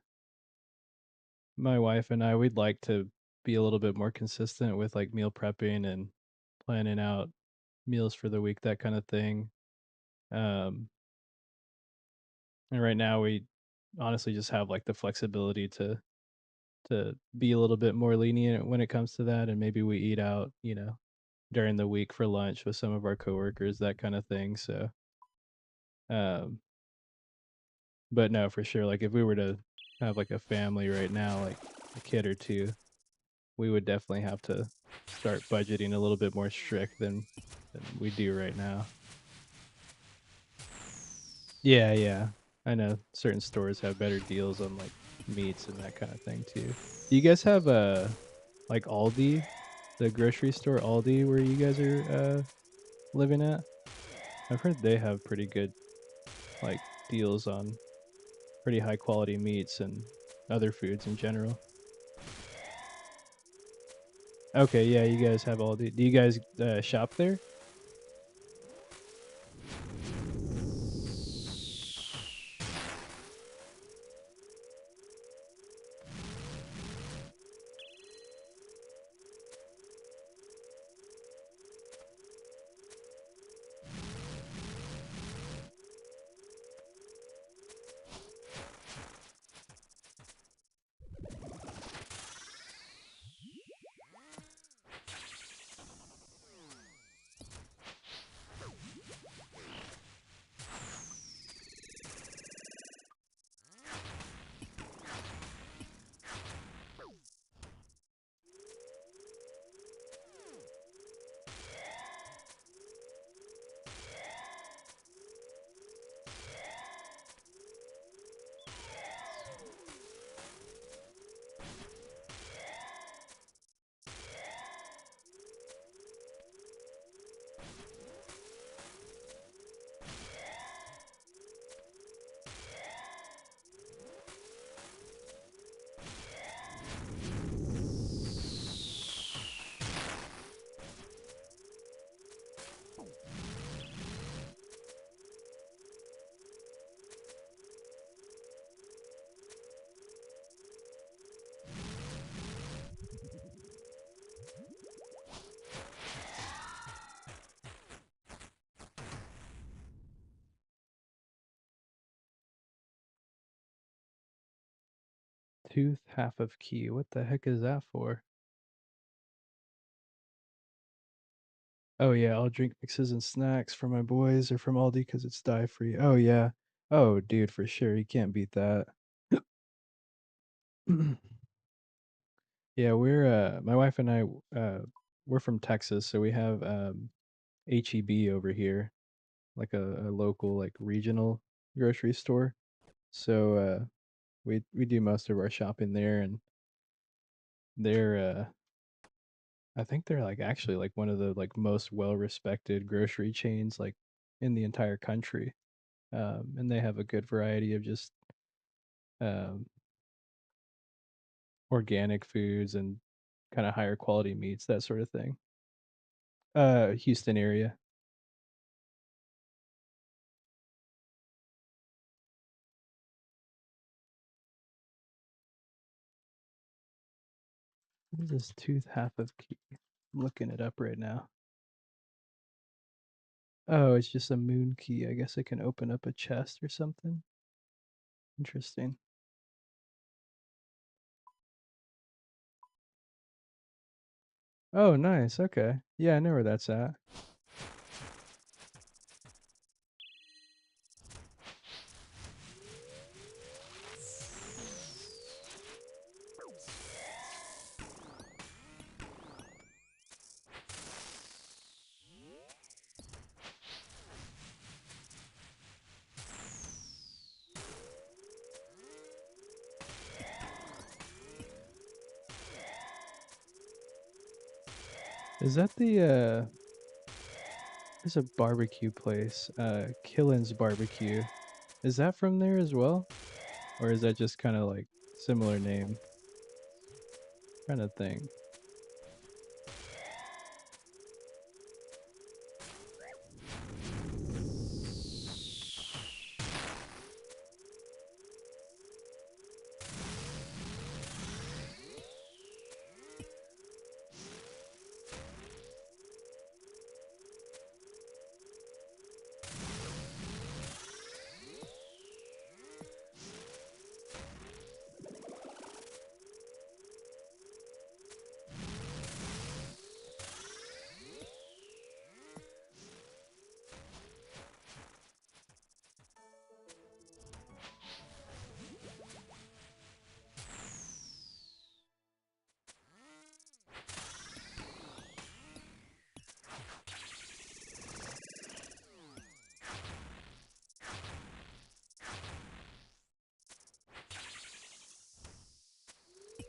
my wife and I, we'd like to be a little bit more consistent with like meal prepping and planning out meals for the week, that kind of thing. Um, and right now we honestly just have like the flexibility to be a little bit more lenient when it comes to that, and maybe we eat out, during the week for lunch with some of our coworkers, that kind of thing. So, um, but no, for sure, like if we were to have like a family right now, like a kid or two, we would definitely have to start budgeting a little bit more strict than we do right now. Yeah, yeah. I know certain stores have better deals on like meats and that kind of thing too. Do you guys have like Aldi, the grocery store Aldi where you guys are living at? I've heard they have pretty good like deals on pretty high quality meats and other foods in general. Okay, yeah, you guys have Aldi. Do you guys shop there? Tooth half of key. What the heck is that for? Oh yeah, I'll drink mixes and snacks for my boys or from Aldi because it's dye free. Oh yeah. Oh dude, for sure. You can't beat that. Yeah, we're my wife and I we're from Texas, so we have HEB over here, like a local like regional grocery store. So We do most of our shopping there, and they're I think they're like actually like one of the like most well respected grocery chains like in the entire country. And they have a good variety of just um, organic foods and kind of higher quality meats, that sort of thing. Houston area. What is this tooth half of key? I'm looking it up right now. Oh, it's just a moon key. I guess it can open up a chest or something. Interesting. Oh, nice. Okay. Yeah, I know where that's at. Is that the there's a barbecue place, Killen's Barbecue. Is that from there as well? Or is that just kind of like similar name? Trying to think.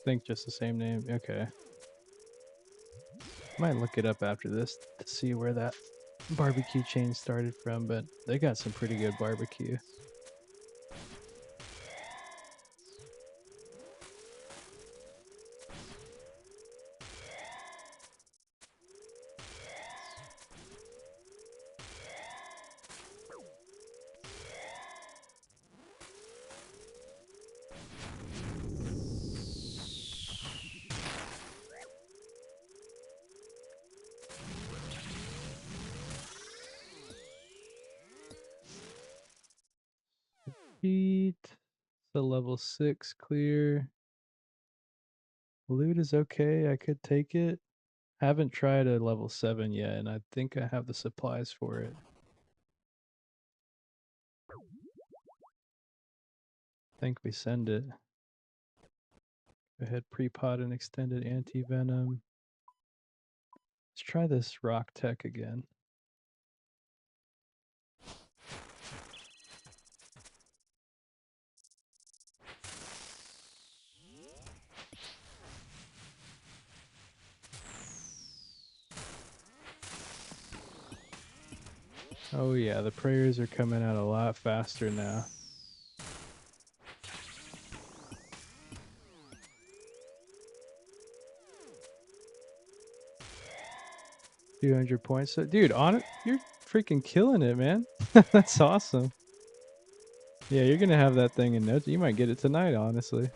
Think just the same name. Okay. Might look it up after this to see where that barbecue chain started from, but they got some pretty good barbecue. Heat. The level 6 clear. Loot is okay. I could take it. Haven't tried a level 7 yet, and I think I have the supplies for it. I think we send it. Go ahead, pre-pot and extended anti-venom. Let's try this rock tech again. Oh yeah, the prayers are coming out a lot faster now. 200 points. So, dude, on it, you're freaking killing it, man. That's awesome. Yeah, you're gonna have that thing in notes. You might get it tonight, honestly.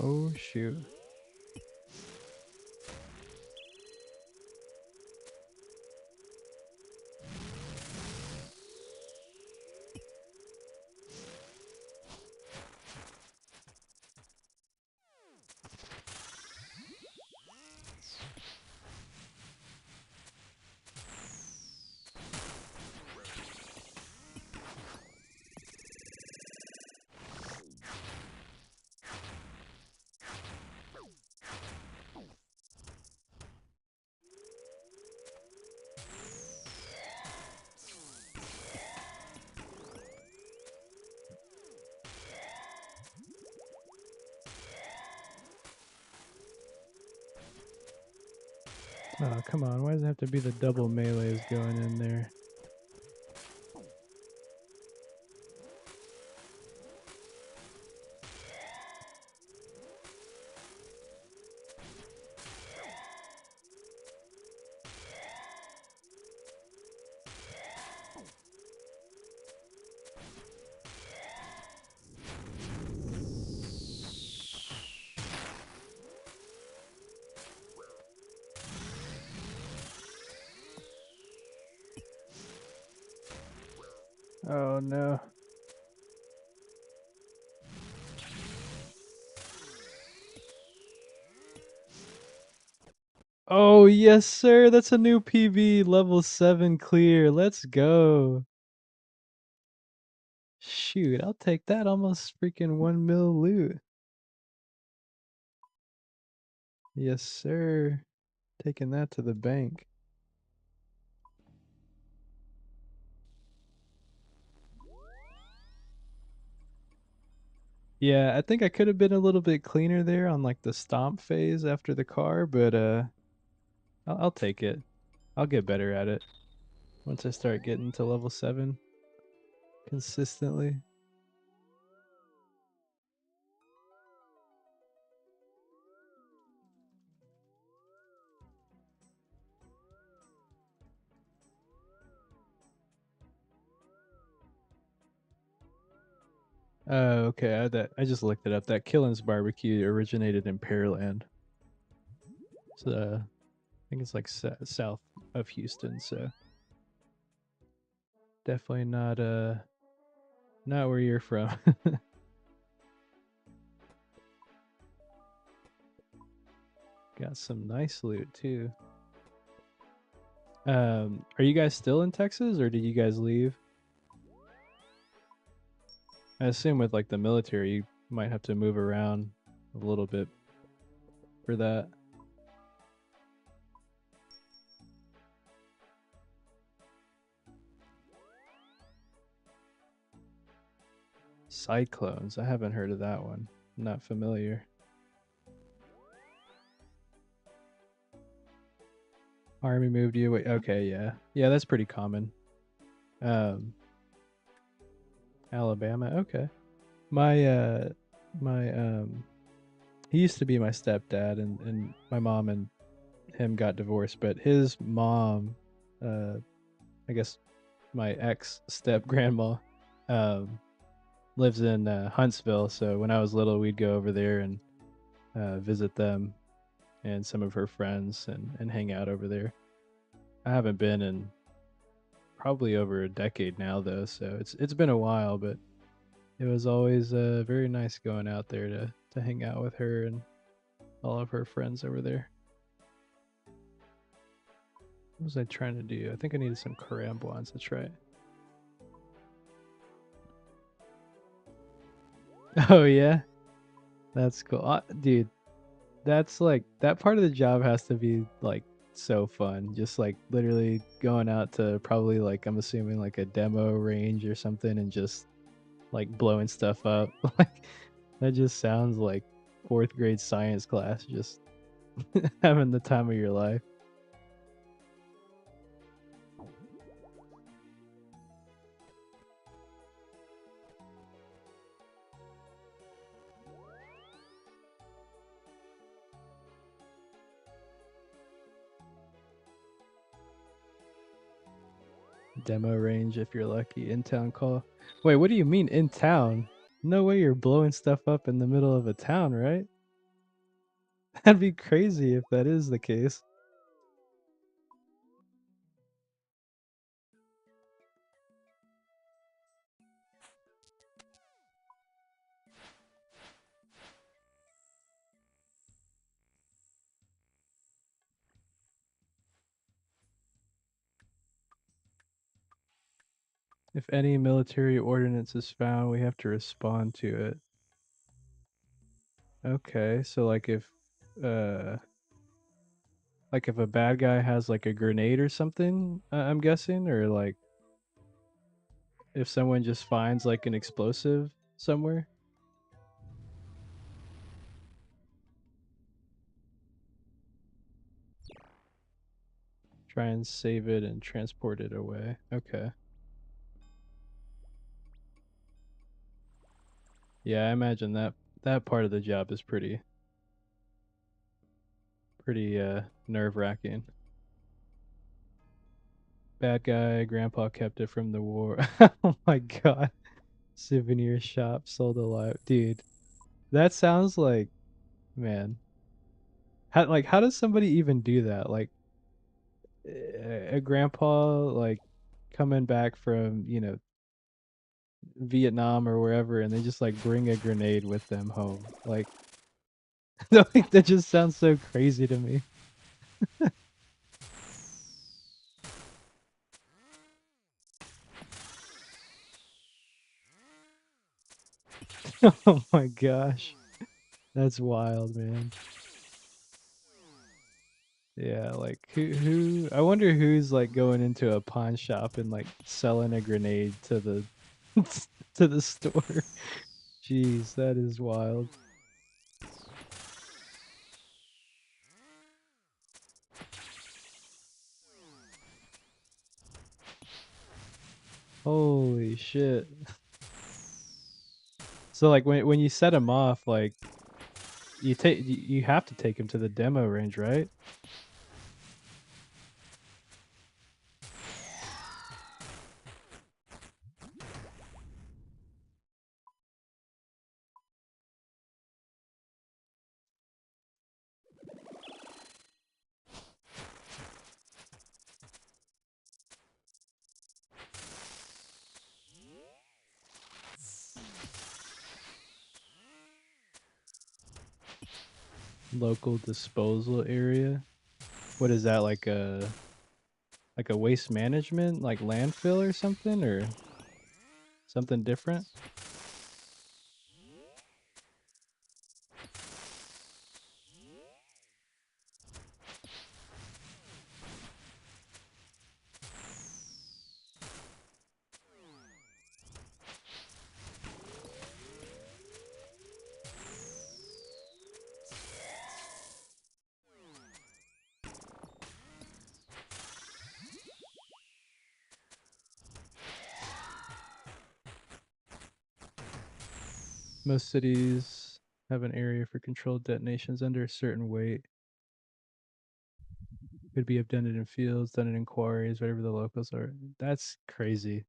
Oh shoot. Oh, come on. Why does it have to be the double melees going in there? Oh, no. Oh, yes, sir. That's a new PB. Level 7 clear. Let's go. Shoot, I'll take that. Almost freaking 1 mil loot. Yes, sir. Taking that to the bank. Yeah, I think I could have been a little bit cleaner there on like the stomp phase after the car, but I'll take it. I'll get better at it once I start getting to level 7 consistently. Oh, okay. I just looked it up. That Killen's barbecue originated in Pearland. So I think it's like south of Houston. So definitely not where you're from. Got some nice loot too. Are you guys still in Texas or did you guys leave? I assume with like the military, you might have to move around a little bit for that. Cyclones. I haven't heard of that one. I'm not familiar. Army moved you. Wait, okay, yeah. Yeah, that's pretty common. Um Alabama. Okay. My my he used to be my stepdad and my mom and him got divorced, but his mom uh I guess my ex step grandma um lives in Huntsville, so when I was little we'd go over there and visit them and some of her friends and hang out over there. I haven't been in probably over a decade now though, so it's been a while, but it was always very nice going out there to hang out with her and all of her friends over there. What was I trying to do? I think I needed some carambulans. That's right. Oh yeah, that's cool, dude. That's like that part of the job has to be like so fun. Just like literally going out to probably like I'm assuming like a demo range or something and just like blowing stuff up. Like that just sounds like fourth grade science class, just having the time of your life. Demo range if you're lucky. In town call. Wait, what do you mean in town? No way you're blowing stuff up in the middle of a town, right? That'd be crazy if that is the case. If any military ordinance is found, we have to respond to it. Okay, so uh like if a bad guy has like a grenade or something, I'm guessing, or like if someone just finds like an explosive somewhere. Try and save it and transport it away. Okay. Yeah, I imagine that part of the job is pretty nerve-wracking. Bad guy, grandpa kept it from the war. Oh my god. Souvenir shop sold alive. Dude, that sounds like, man. How does somebody even do that? Like a grandpa like coming back from, Vietnam or wherever, and they just like bring a grenade with them home. Like like that just sounds so crazy to me. Oh my gosh. That's wild, man. Yeah, like who I wonder who's like going into a pawn shop and like selling a grenade to the to the store. Jeez, that is wild. Holy shit. So like when you set him off, like you have to take him to the demo range, right? Local disposal area. What is that, like a waste management, like landfill or something, or something different? Most cities have an area for controlled detonations under a certain weight. Could be abandoned in fields, done in quarries, whatever the locals are. That's crazy.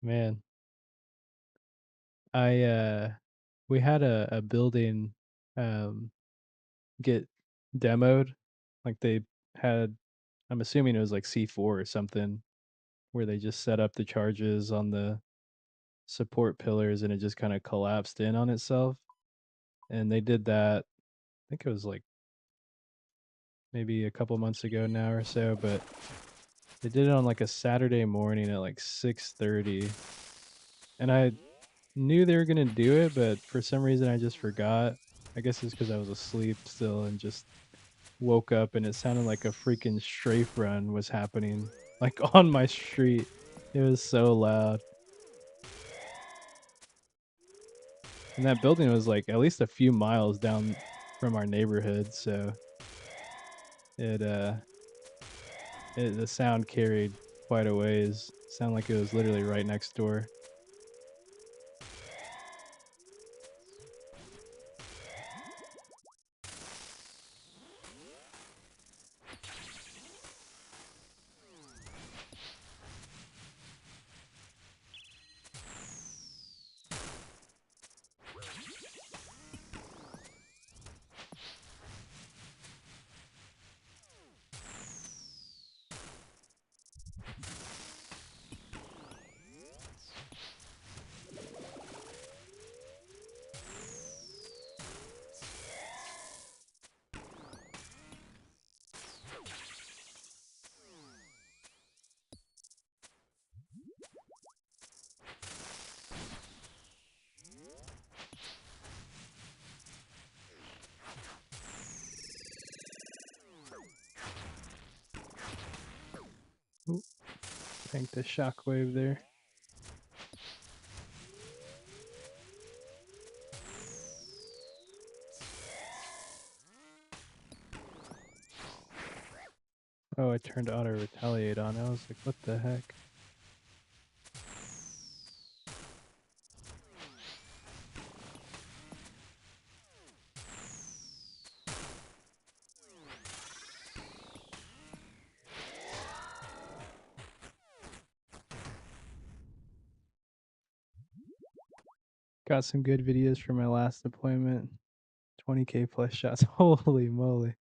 Man, I we had a building um get demoed. Like they had, I'm assuming it was like C4 or something, where they just set up the charges on the support pillars and it just kind of collapsed in on itself. And they did that, I think it was like maybe a couple months ago now or so, but they did it on like a Saturday morning at like 6:30. And I knew they were going to do it, but for some reason I just forgot. I guess it's because I was asleep still and just woke up and it sounded like a freaking strafe run was happening like on my street. It was so loud. And that building was like at least a few miles down from our neighborhood, so it the sound carried quite a ways. Sounded like it was literally right next door. Ooh, thank the shockwave there. Oh, I turned auto retaliate on. I was like, what the heck? Got some good videos for my last deployment. 20k plus shots. Holy moly.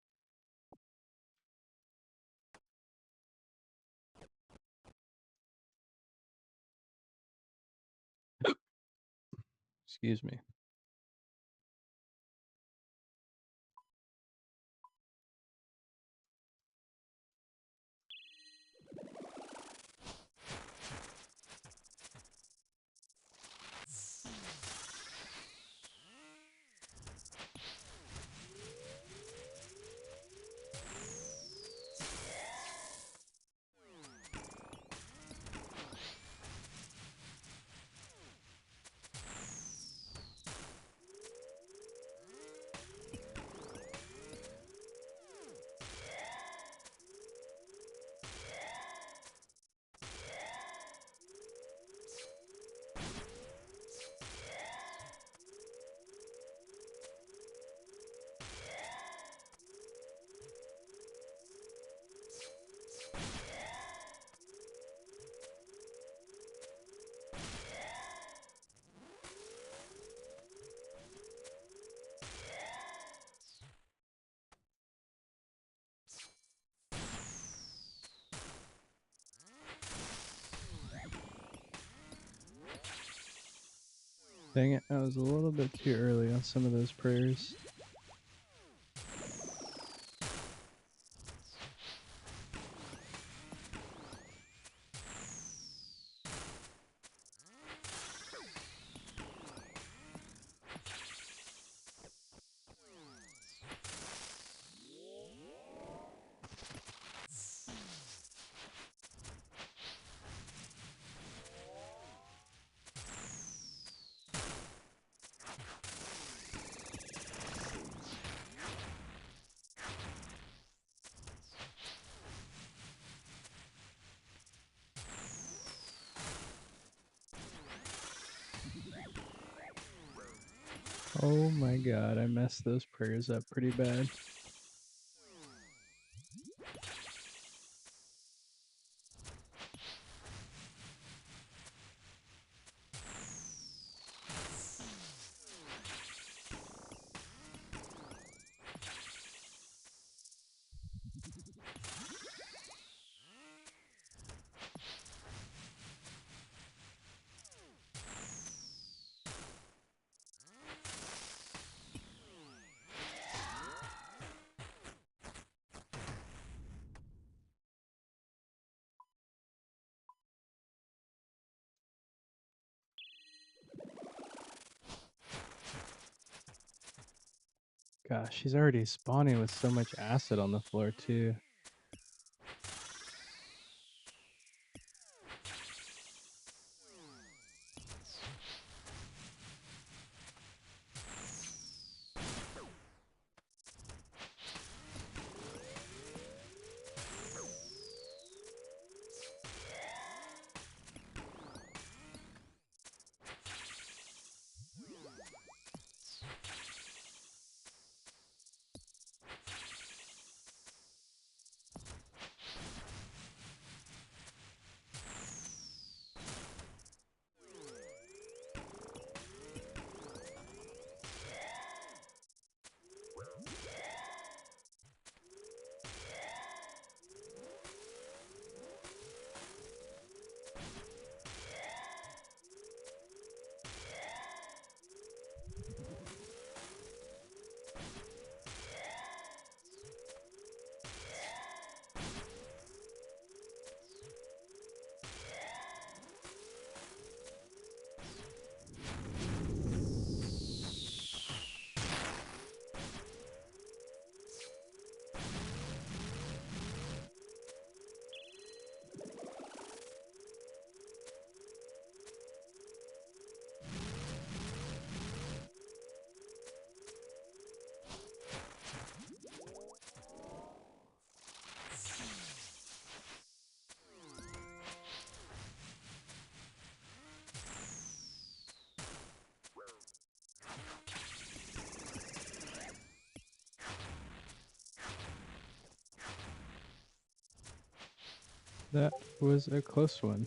Excuse me. Dang it, I was a little bit too early on some of those prayers. Oh my god, I messed those prayers up pretty bad. Gosh, she's already spawning with so much acid on the floor too. That was a close one.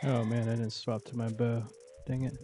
Oh man, I didn't swap to my bow. Dang it.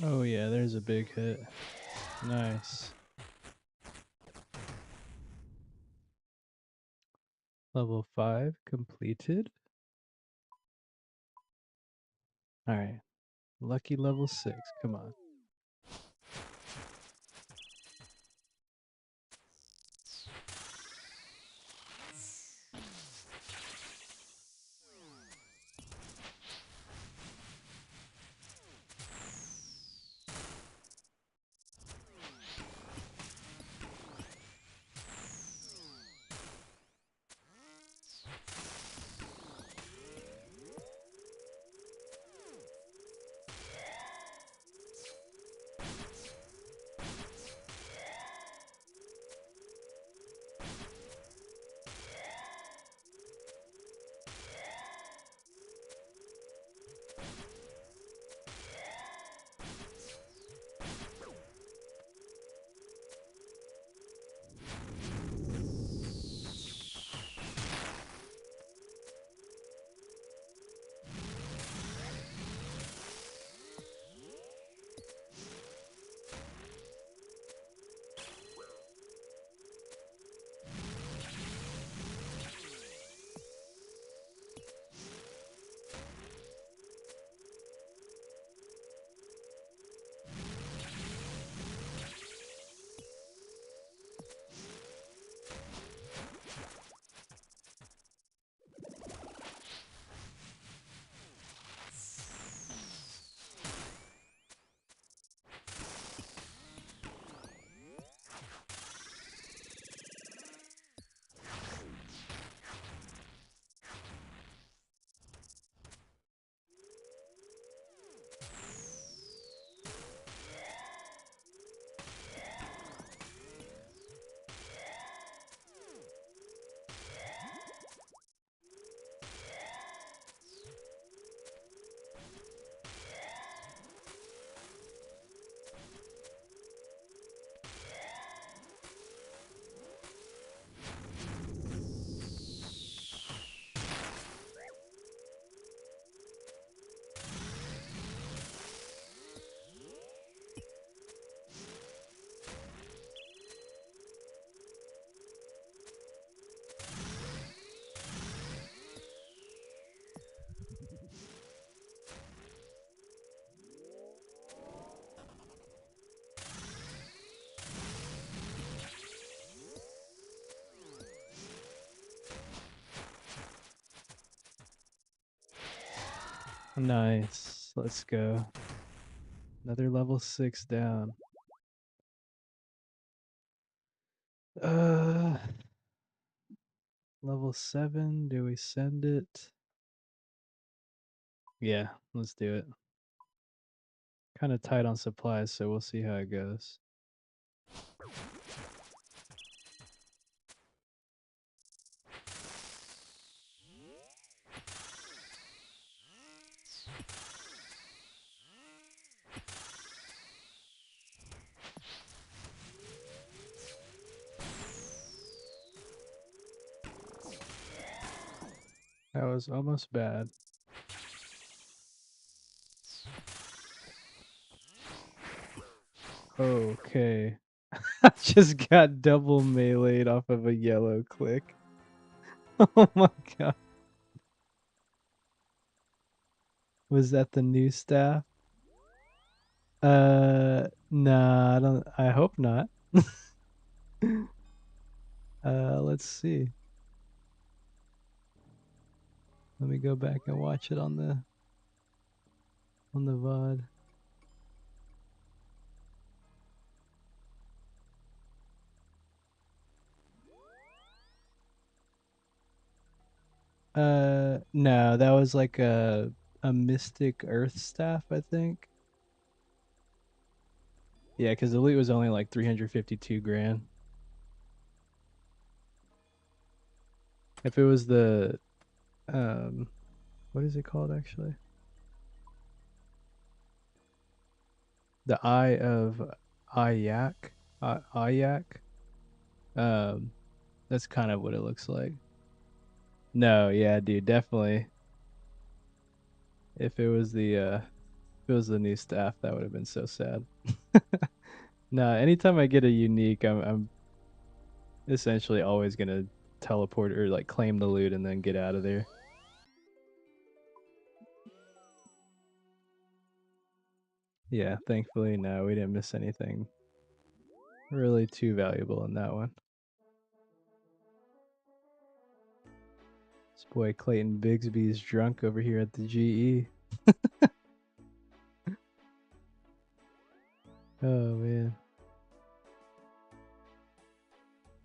Oh yeah, there's a big hit. Nice. Level 5 completed. Alright. Lucky level 6. Come on. Nice. Let's go. Another level 6 down. Uh Level 7, do we send it? Yeah, let's do it. Kind of tight on supplies, so we'll see how it goes. That was almost bad. Okay. I just got double meleeed off of a yellow click. Oh my god. Was that the new staff? Nah, I hope not. Let's see. Let me go back and watch it on the VOD. No, that was like a Mystic Earth staff, I think. Yeah, because the loot was only like 352 grand. If it was the what is it called actually? The Eye of Ayak, Ayak. Um, that's kind of what it looks like. No, yeah, dude, definitely. If it was the new staff, that would have been so sad. Nah, anytime I get a unique, I'm essentially always gonna teleport or like claim the loot and then get out of there. Yeah, thankfully, no, we didn't miss anything really too valuable in that one. This boy Clayton Bigsby's drunk over here at the GE. Oh man.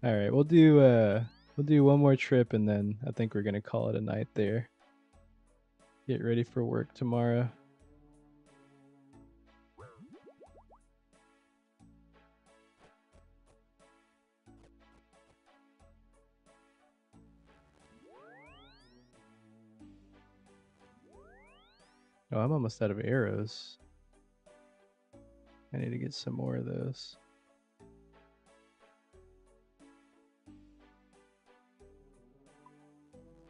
All right, we'll do one more trip and then I think we're gonna call it a night there. Get ready for work tomorrow. Oh, I'm almost out of arrows. I need to get some more of those.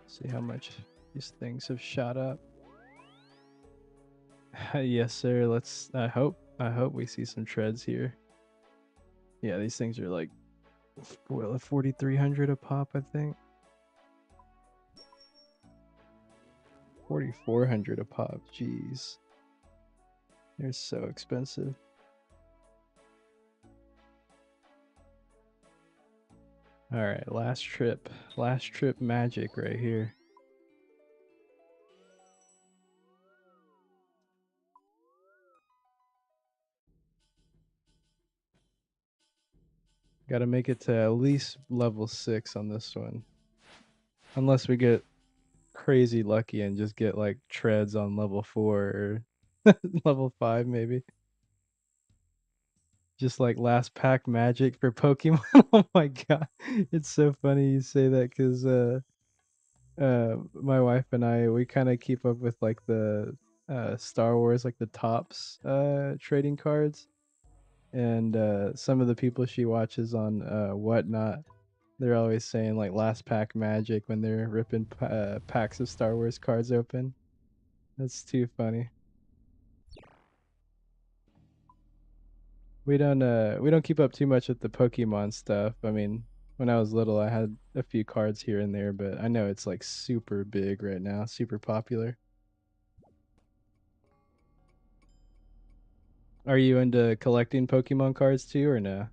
See how much these things have shot up. Yes, sir. I hope we see some treads here. Yeah, these things are like 4,300 a pop, I think. 4,400 a pop. Jeez. They're so expensive. All right, last trip magic right here. Got to make it to at least level 6 on this one. Unless we get crazy lucky and just get like treads on level 4 or level 5 maybe. Just like last pack magic for Pokemon. Oh my god. It's so funny you say that cuz my wife and I, we kind of keep up with like the Star Wars, like the tops trading cards, and some of the people she watches on whatnot, they're always saying like last pack magic when they're ripping packs of Star Wars cards open. That's too funny. We don't keep up too much with the Pokemon stuff. I mean, when I was little I had a few cards here and there, but I know it's like super big right now, super popular. Are you into collecting Pokemon cards too, or no?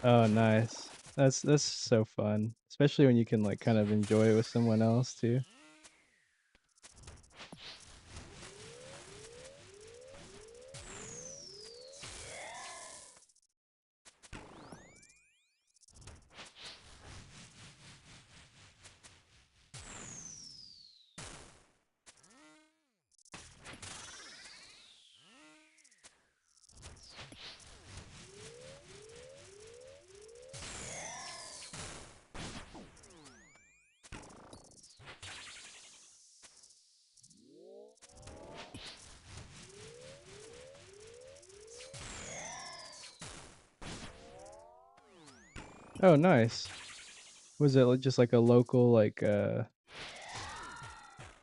Oh, nice. That's so fun, especially when you can like kind of enjoy it with someone else too. Oh, nice. Was it just like a local like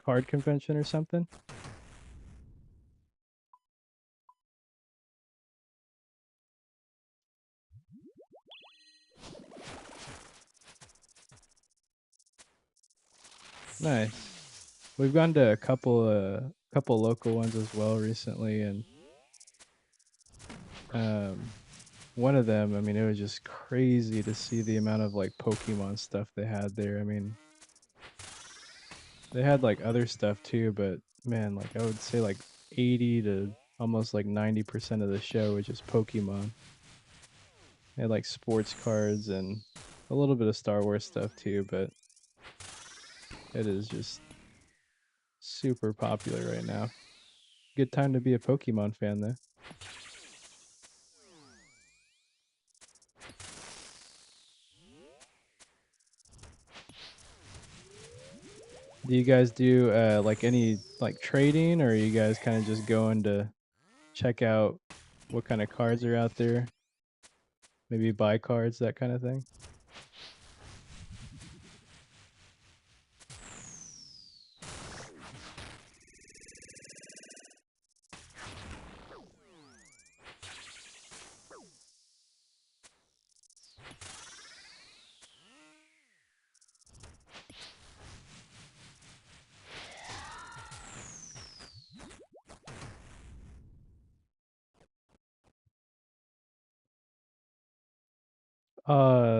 card convention or something? Nice. We've gone to a couple local ones as well recently, and um one of them, I mean, it was just crazy to see the amount of like Pokemon stuff they had there. I mean, they had like other stuff too, but man, like I would say like 80 to almost like 90% of the show was just Pokemon. They had like sports cards and a little bit of Star Wars stuff too, but it is just super popular right now. Good time to be a Pokemon fan though. Do you guys do like any like trading, or are you guys kind of just going to check out what kind of cards are out there? Maybe buy cards, that kind of thing?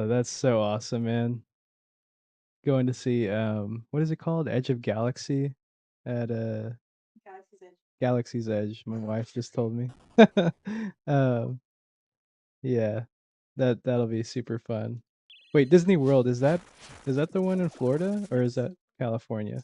That's so awesome, man. Going to see what is it called? Edge of Galaxy at Galaxy's Edge. My wife just told me. um yeah. That'll be super fun. Wait, Disney World, is that the one in Florida or is that California?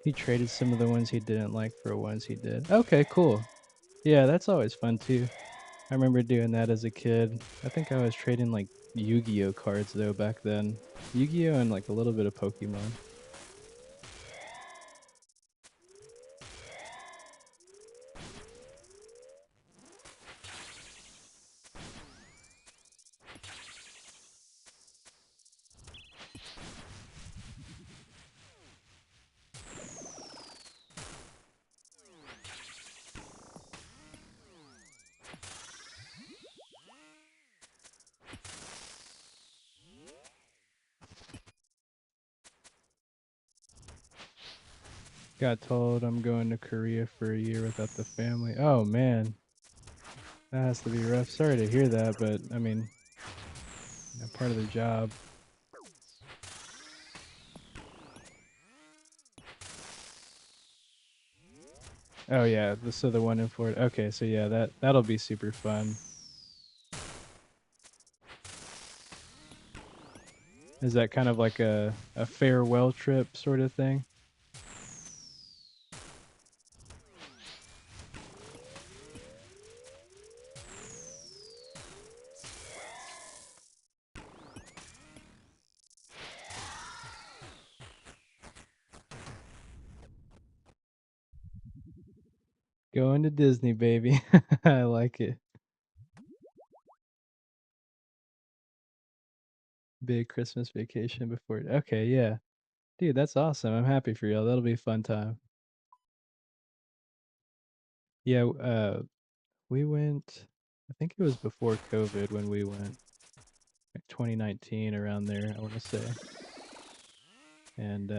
He traded some of the ones he didn't like for ones he did. Okay, cool. Yeah, that's always fun too. I remember doing that as a kid. I think I was trading like Yu-Gi-Oh cards though back then. Yu-Gi-Oh and like a little bit of Pokemon. Got told I'm going to Korea for a year without the family. Oh man, that has to be rough. Sorry to hear that, but I mean, part of the job. Oh yeah, so the one in Florida. Okay, so yeah, that'll be super fun. Is that kind of like a farewell trip sort of thing? Going to Disney, baby. I like it. Big Christmas vacation before. Okay, yeah. Dude, that's awesome. I'm happy for y'all. That'll be a fun time. Yeah, we went, I think it was before COVID when we went, like 2019 around there, I want to say. And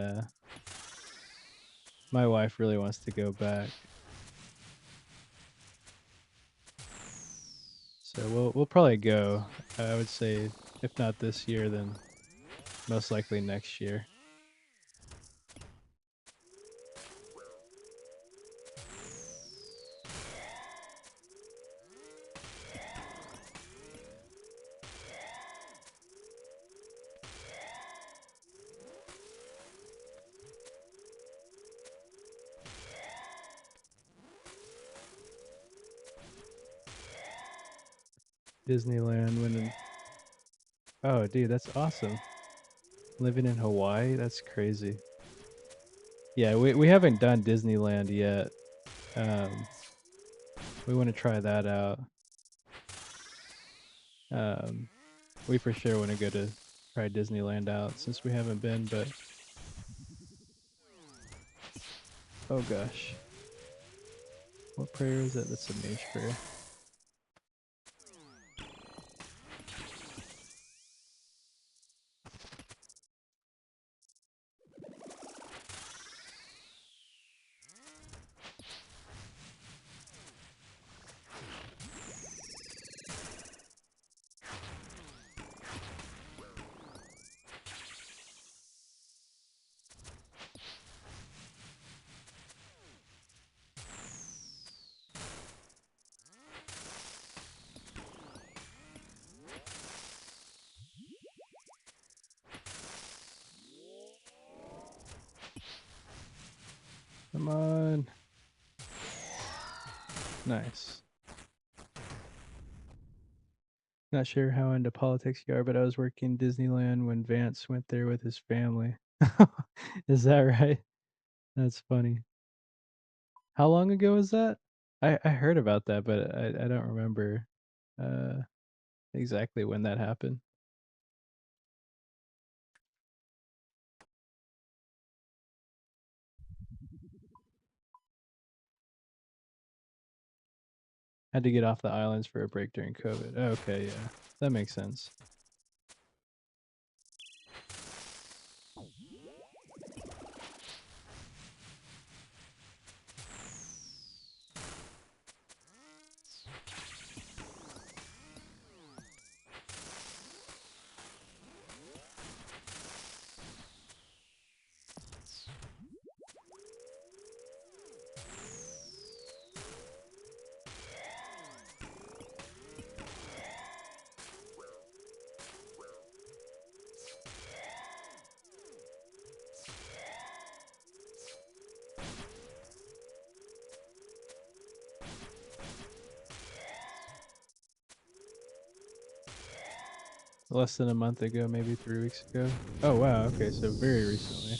my wife really wants to go back. So we'll probably go. I would say if not this year, then most likely next year. Disneyland when. Oh, dude, that's awesome. Living in Hawaii, that's crazy. Yeah, we haven't done Disneyland yet. We want to try that out. We for sure want to go to try Disneyland out since we haven't been, but oh gosh. What prayer is that? That's a mage prayer. Come on. Nice. Not sure how into politics you are, but I was working Disneyland when Vance went there with his family. Is that right? That's funny. How long ago was that? I heard about that, but I don't remember uh exactly when that happened. Had to get off the islands for a break during COVID. Okay, yeah. That makes sense. Less than a month ago, maybe 3 weeks ago. Oh wow, okay, so very recently.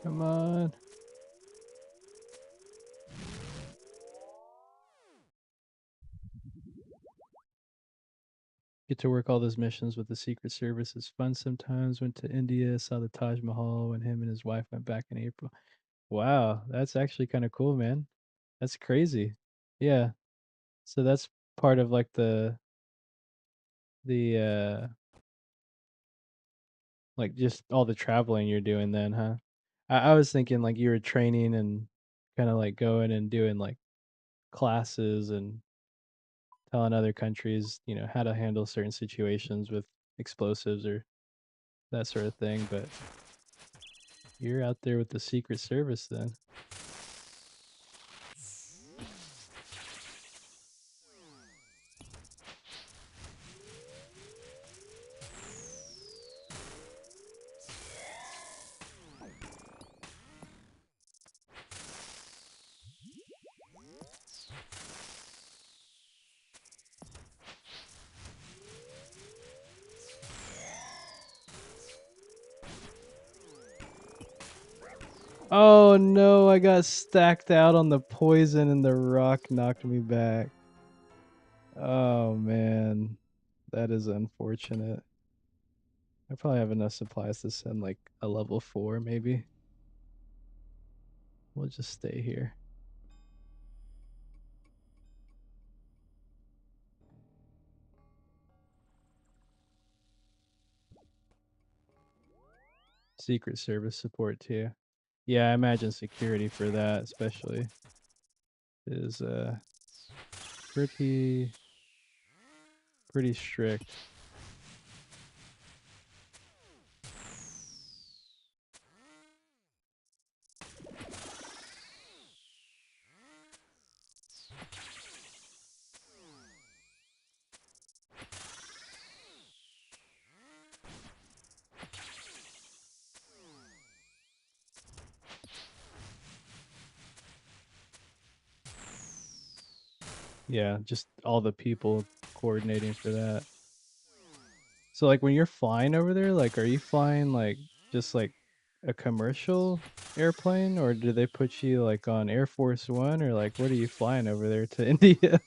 Come on. Get to work all those missions with the Secret Service is fun sometimes. Went to India, saw the Taj Mahal when him and his wife went back in April. Wow, that's actually kind of cool, man. That's crazy. Yeah. So that's part of like the like just all the traveling you're doing then, huh? I was thinking like you were training and kind of like going and doing like classes and telling other countries, how to handle certain situations with explosives or that sort of thing, but you're out there with the Secret Service then. Oh no, I got stacked out on the poison and the rock knocked me back. Oh man, that is unfortunate. I probably have enough supplies to send like a level 4 maybe. We'll just stay here. Secret Service support too. Yeah, I imagine security for that especially is pretty strict. Yeah, just all the people coordinating for that. So like when you're flying over there, like are you flying like just like a commercial airplane or do they put you like on Air Force One or like what are you flying over there to India?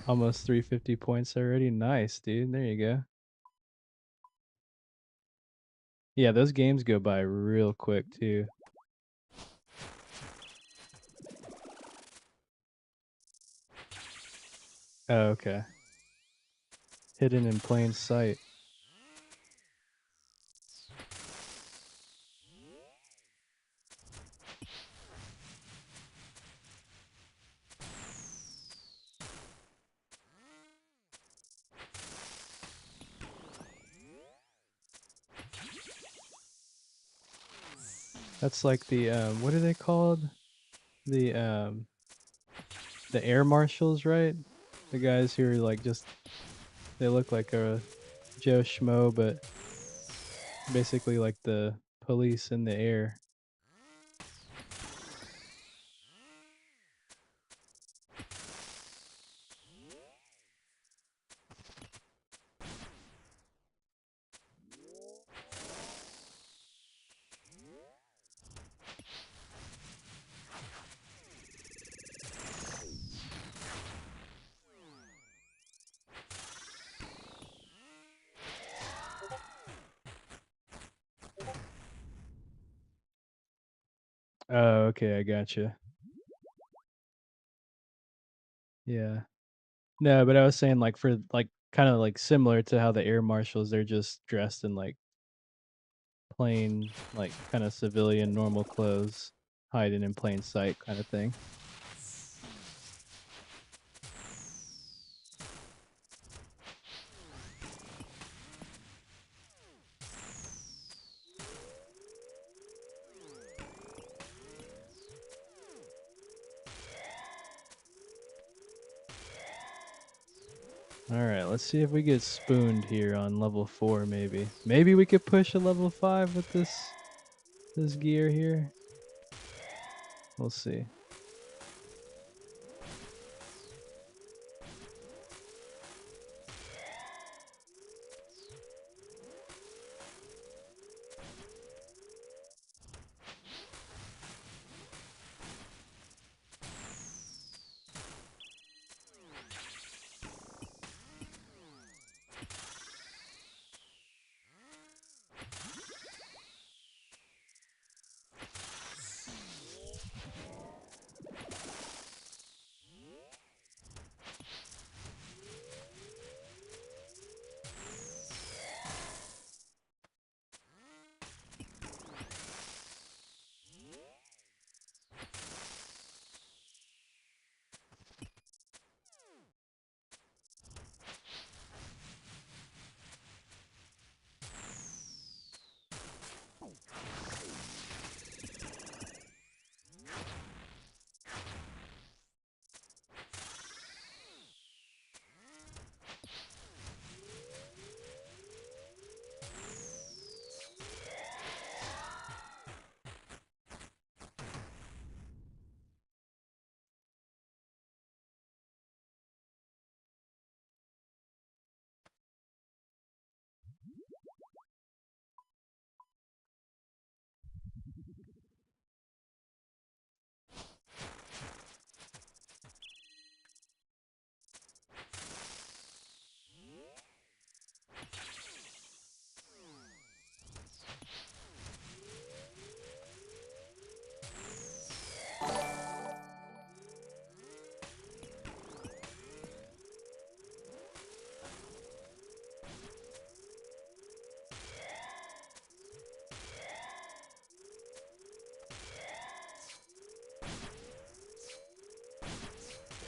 Almost 350 points already. Nice, dude. There you go. Yeah, those games go by real quick too. Oh, okay. Hidden in plain sight. That's like the what are they called? The the air marshals, right? The guys who are like just they look like a Joe Schmo, but basically like the police in the air. Oh, okay, I gotcha. Yeah. No, but I was saying like for like kind of like similar to how the air marshals they're just dressed in like plain like kind of civilian normal clothes, hiding in plain sight kind of thing. All right, let's see if we get spooned here on level 4 maybe. Maybe we could push a level 5 with this gear here. We'll see.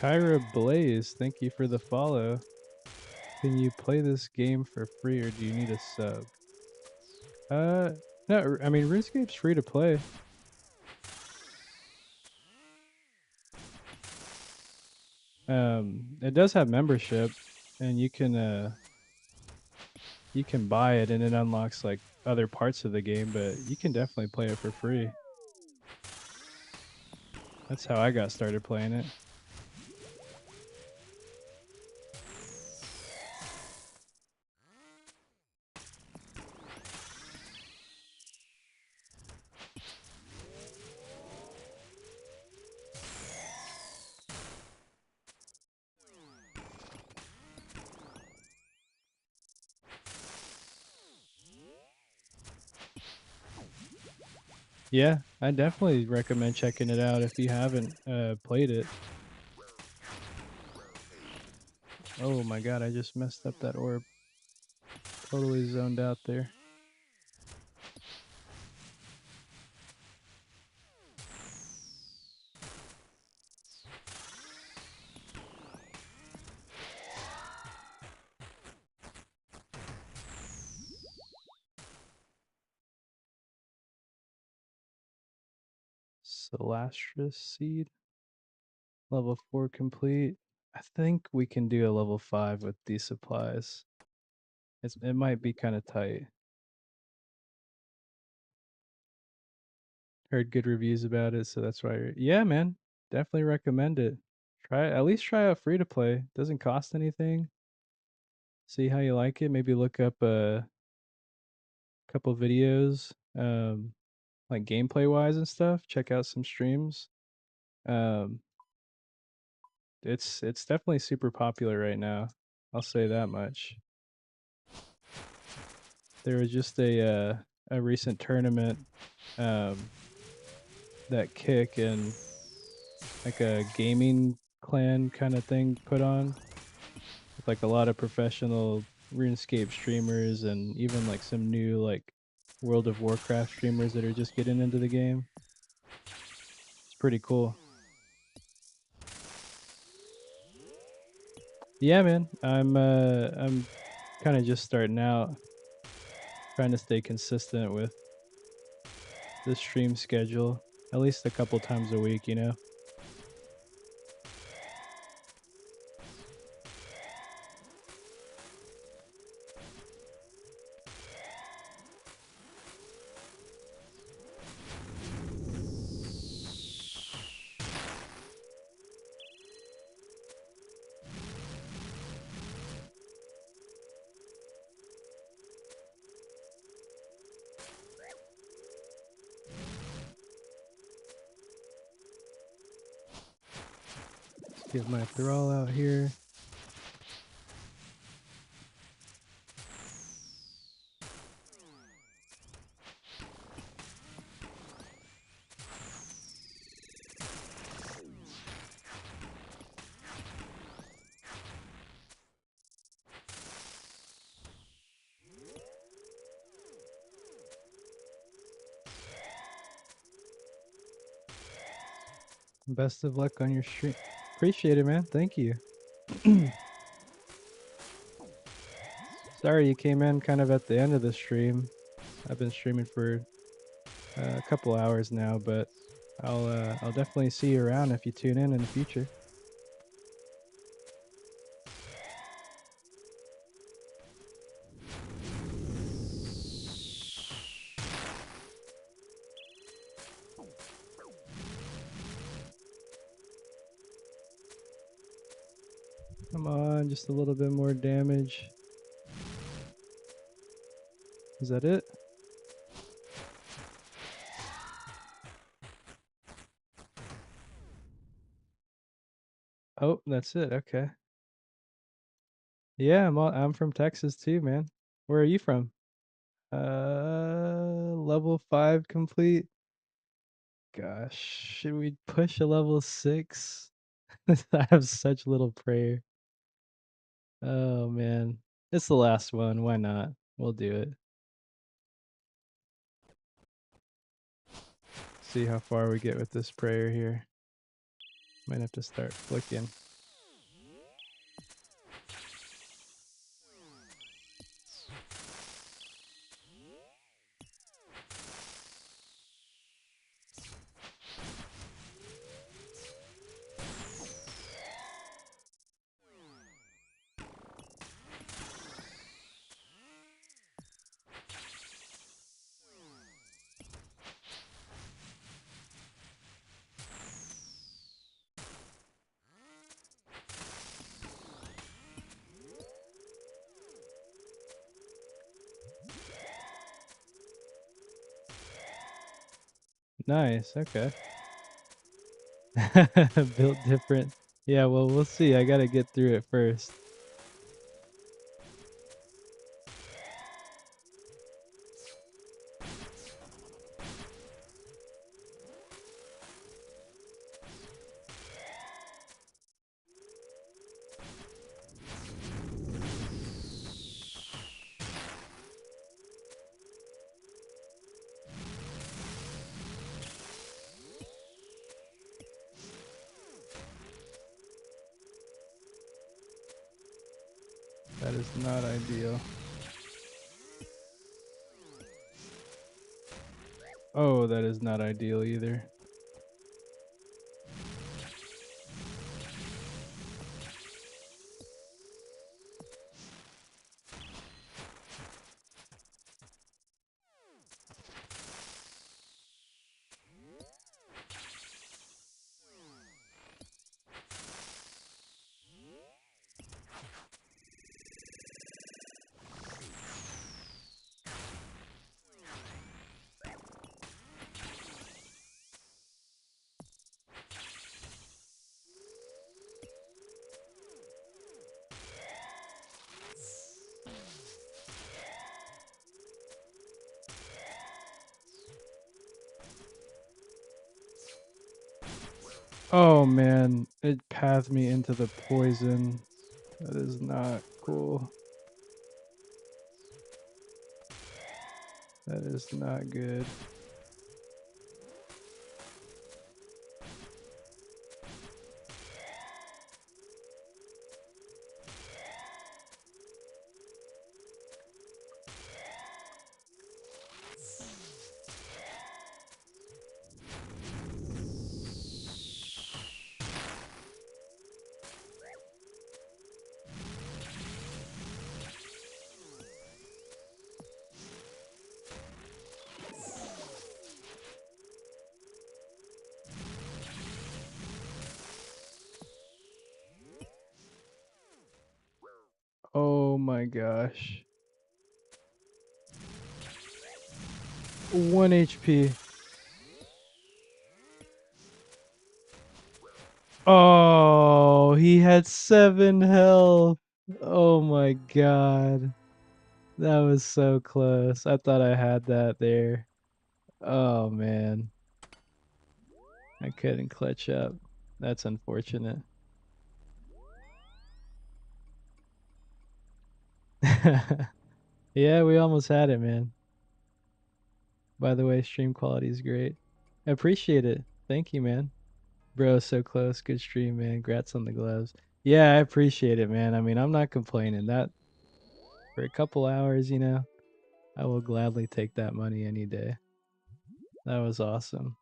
Kyra Blaze, thank you for the follow. Can you play this game for free or do you need a sub? No, I mean RuneScape's free to play. It does have membership, and you can buy it, and it unlocks like other parts of the game, but you can definitely play it for free. That's how I got started playing it. Yeah, I definitely recommend checking it out if you haven't played it. Oh my god, I just messed up that orb. Totally zoned out there. Celastrus seed. Level 4 complete. I think we can do a level 5 with these supplies. It might be kind of tight. Heard good reviews about it, so that's why. Yeah, man, definitely recommend it. At least try out free to play. Doesn't cost anything. See how you like it. Maybe look up a couple videos, like gameplay wise and stuff. Check out some streams. Um, it's definitely super popular right now. I'll say that much. There was just a recent tournament that Kick and like a gaming clan kind of thing put on with like a lot of professional RuneScape streamers and even like some new like World of Warcraft streamers that are just getting into the game. It's pretty cool. Yeah, man. I'm kind of just starting out, trying to stay consistent with the stream schedule, at least a couple times a week, you know. Let's get my thrall out here. Best of luck on your stream. Appreciate it, man. Thank you. Sorry you came in kind of at the end of the stream. I've been streaming for a couple hours now, but I'll definitely see you around if you tune in the future. Come on, just a little bit more damage. Is that it? Oh, that's it. Okay. Yeah, I'm from Texas too, man. Where are you from? Level 5 complete. Gosh, should we push a level 6? I have such little prayer. Oh man. It's the last one. Why not? We'll do it. See how far we get with this prayer here. Might have to start flicking. Nice. Okay. Built different. Yeah, well, we'll see. I gotta get through it first. That is not ideal. Oh, that is not ideal either. Oh man, it pathed me into the poison. That is not cool. That is not good. Oh my gosh. 1 HP. Oh, he had 7 health. Oh my god. That was so close. I thought I had that there. Oh man. I couldn't clutch up. That's unfortunate. Yeah, we almost had it, man. By the way, stream quality is great. I appreciate it. Thank you, man. Bro, so close. Good stream, man. Grats on the gloves. Yeah, I appreciate it, man. I mean, I'm not complaining. That for a couple hours, I will gladly take that money any day. That was awesome.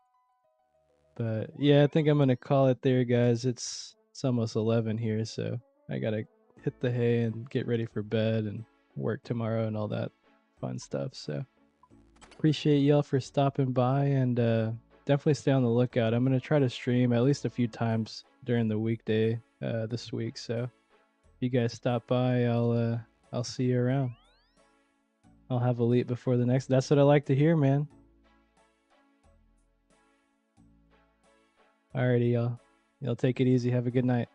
But yeah, I think I'm gonna call it there, guys. It's almost 11 here, so I gotta hit the hay and get ready for bed and work tomorrow and all that fun stuff. So appreciate y'all for stopping by and definitely stay on the lookout. I'm gonna try to stream at least a few times during the weekday this week. So if you guys stop by, I'll see you around. I'll have elite before the next. That's what I like to hear, man. Alrighty, y'all. Y'all take it easy. Have a good night.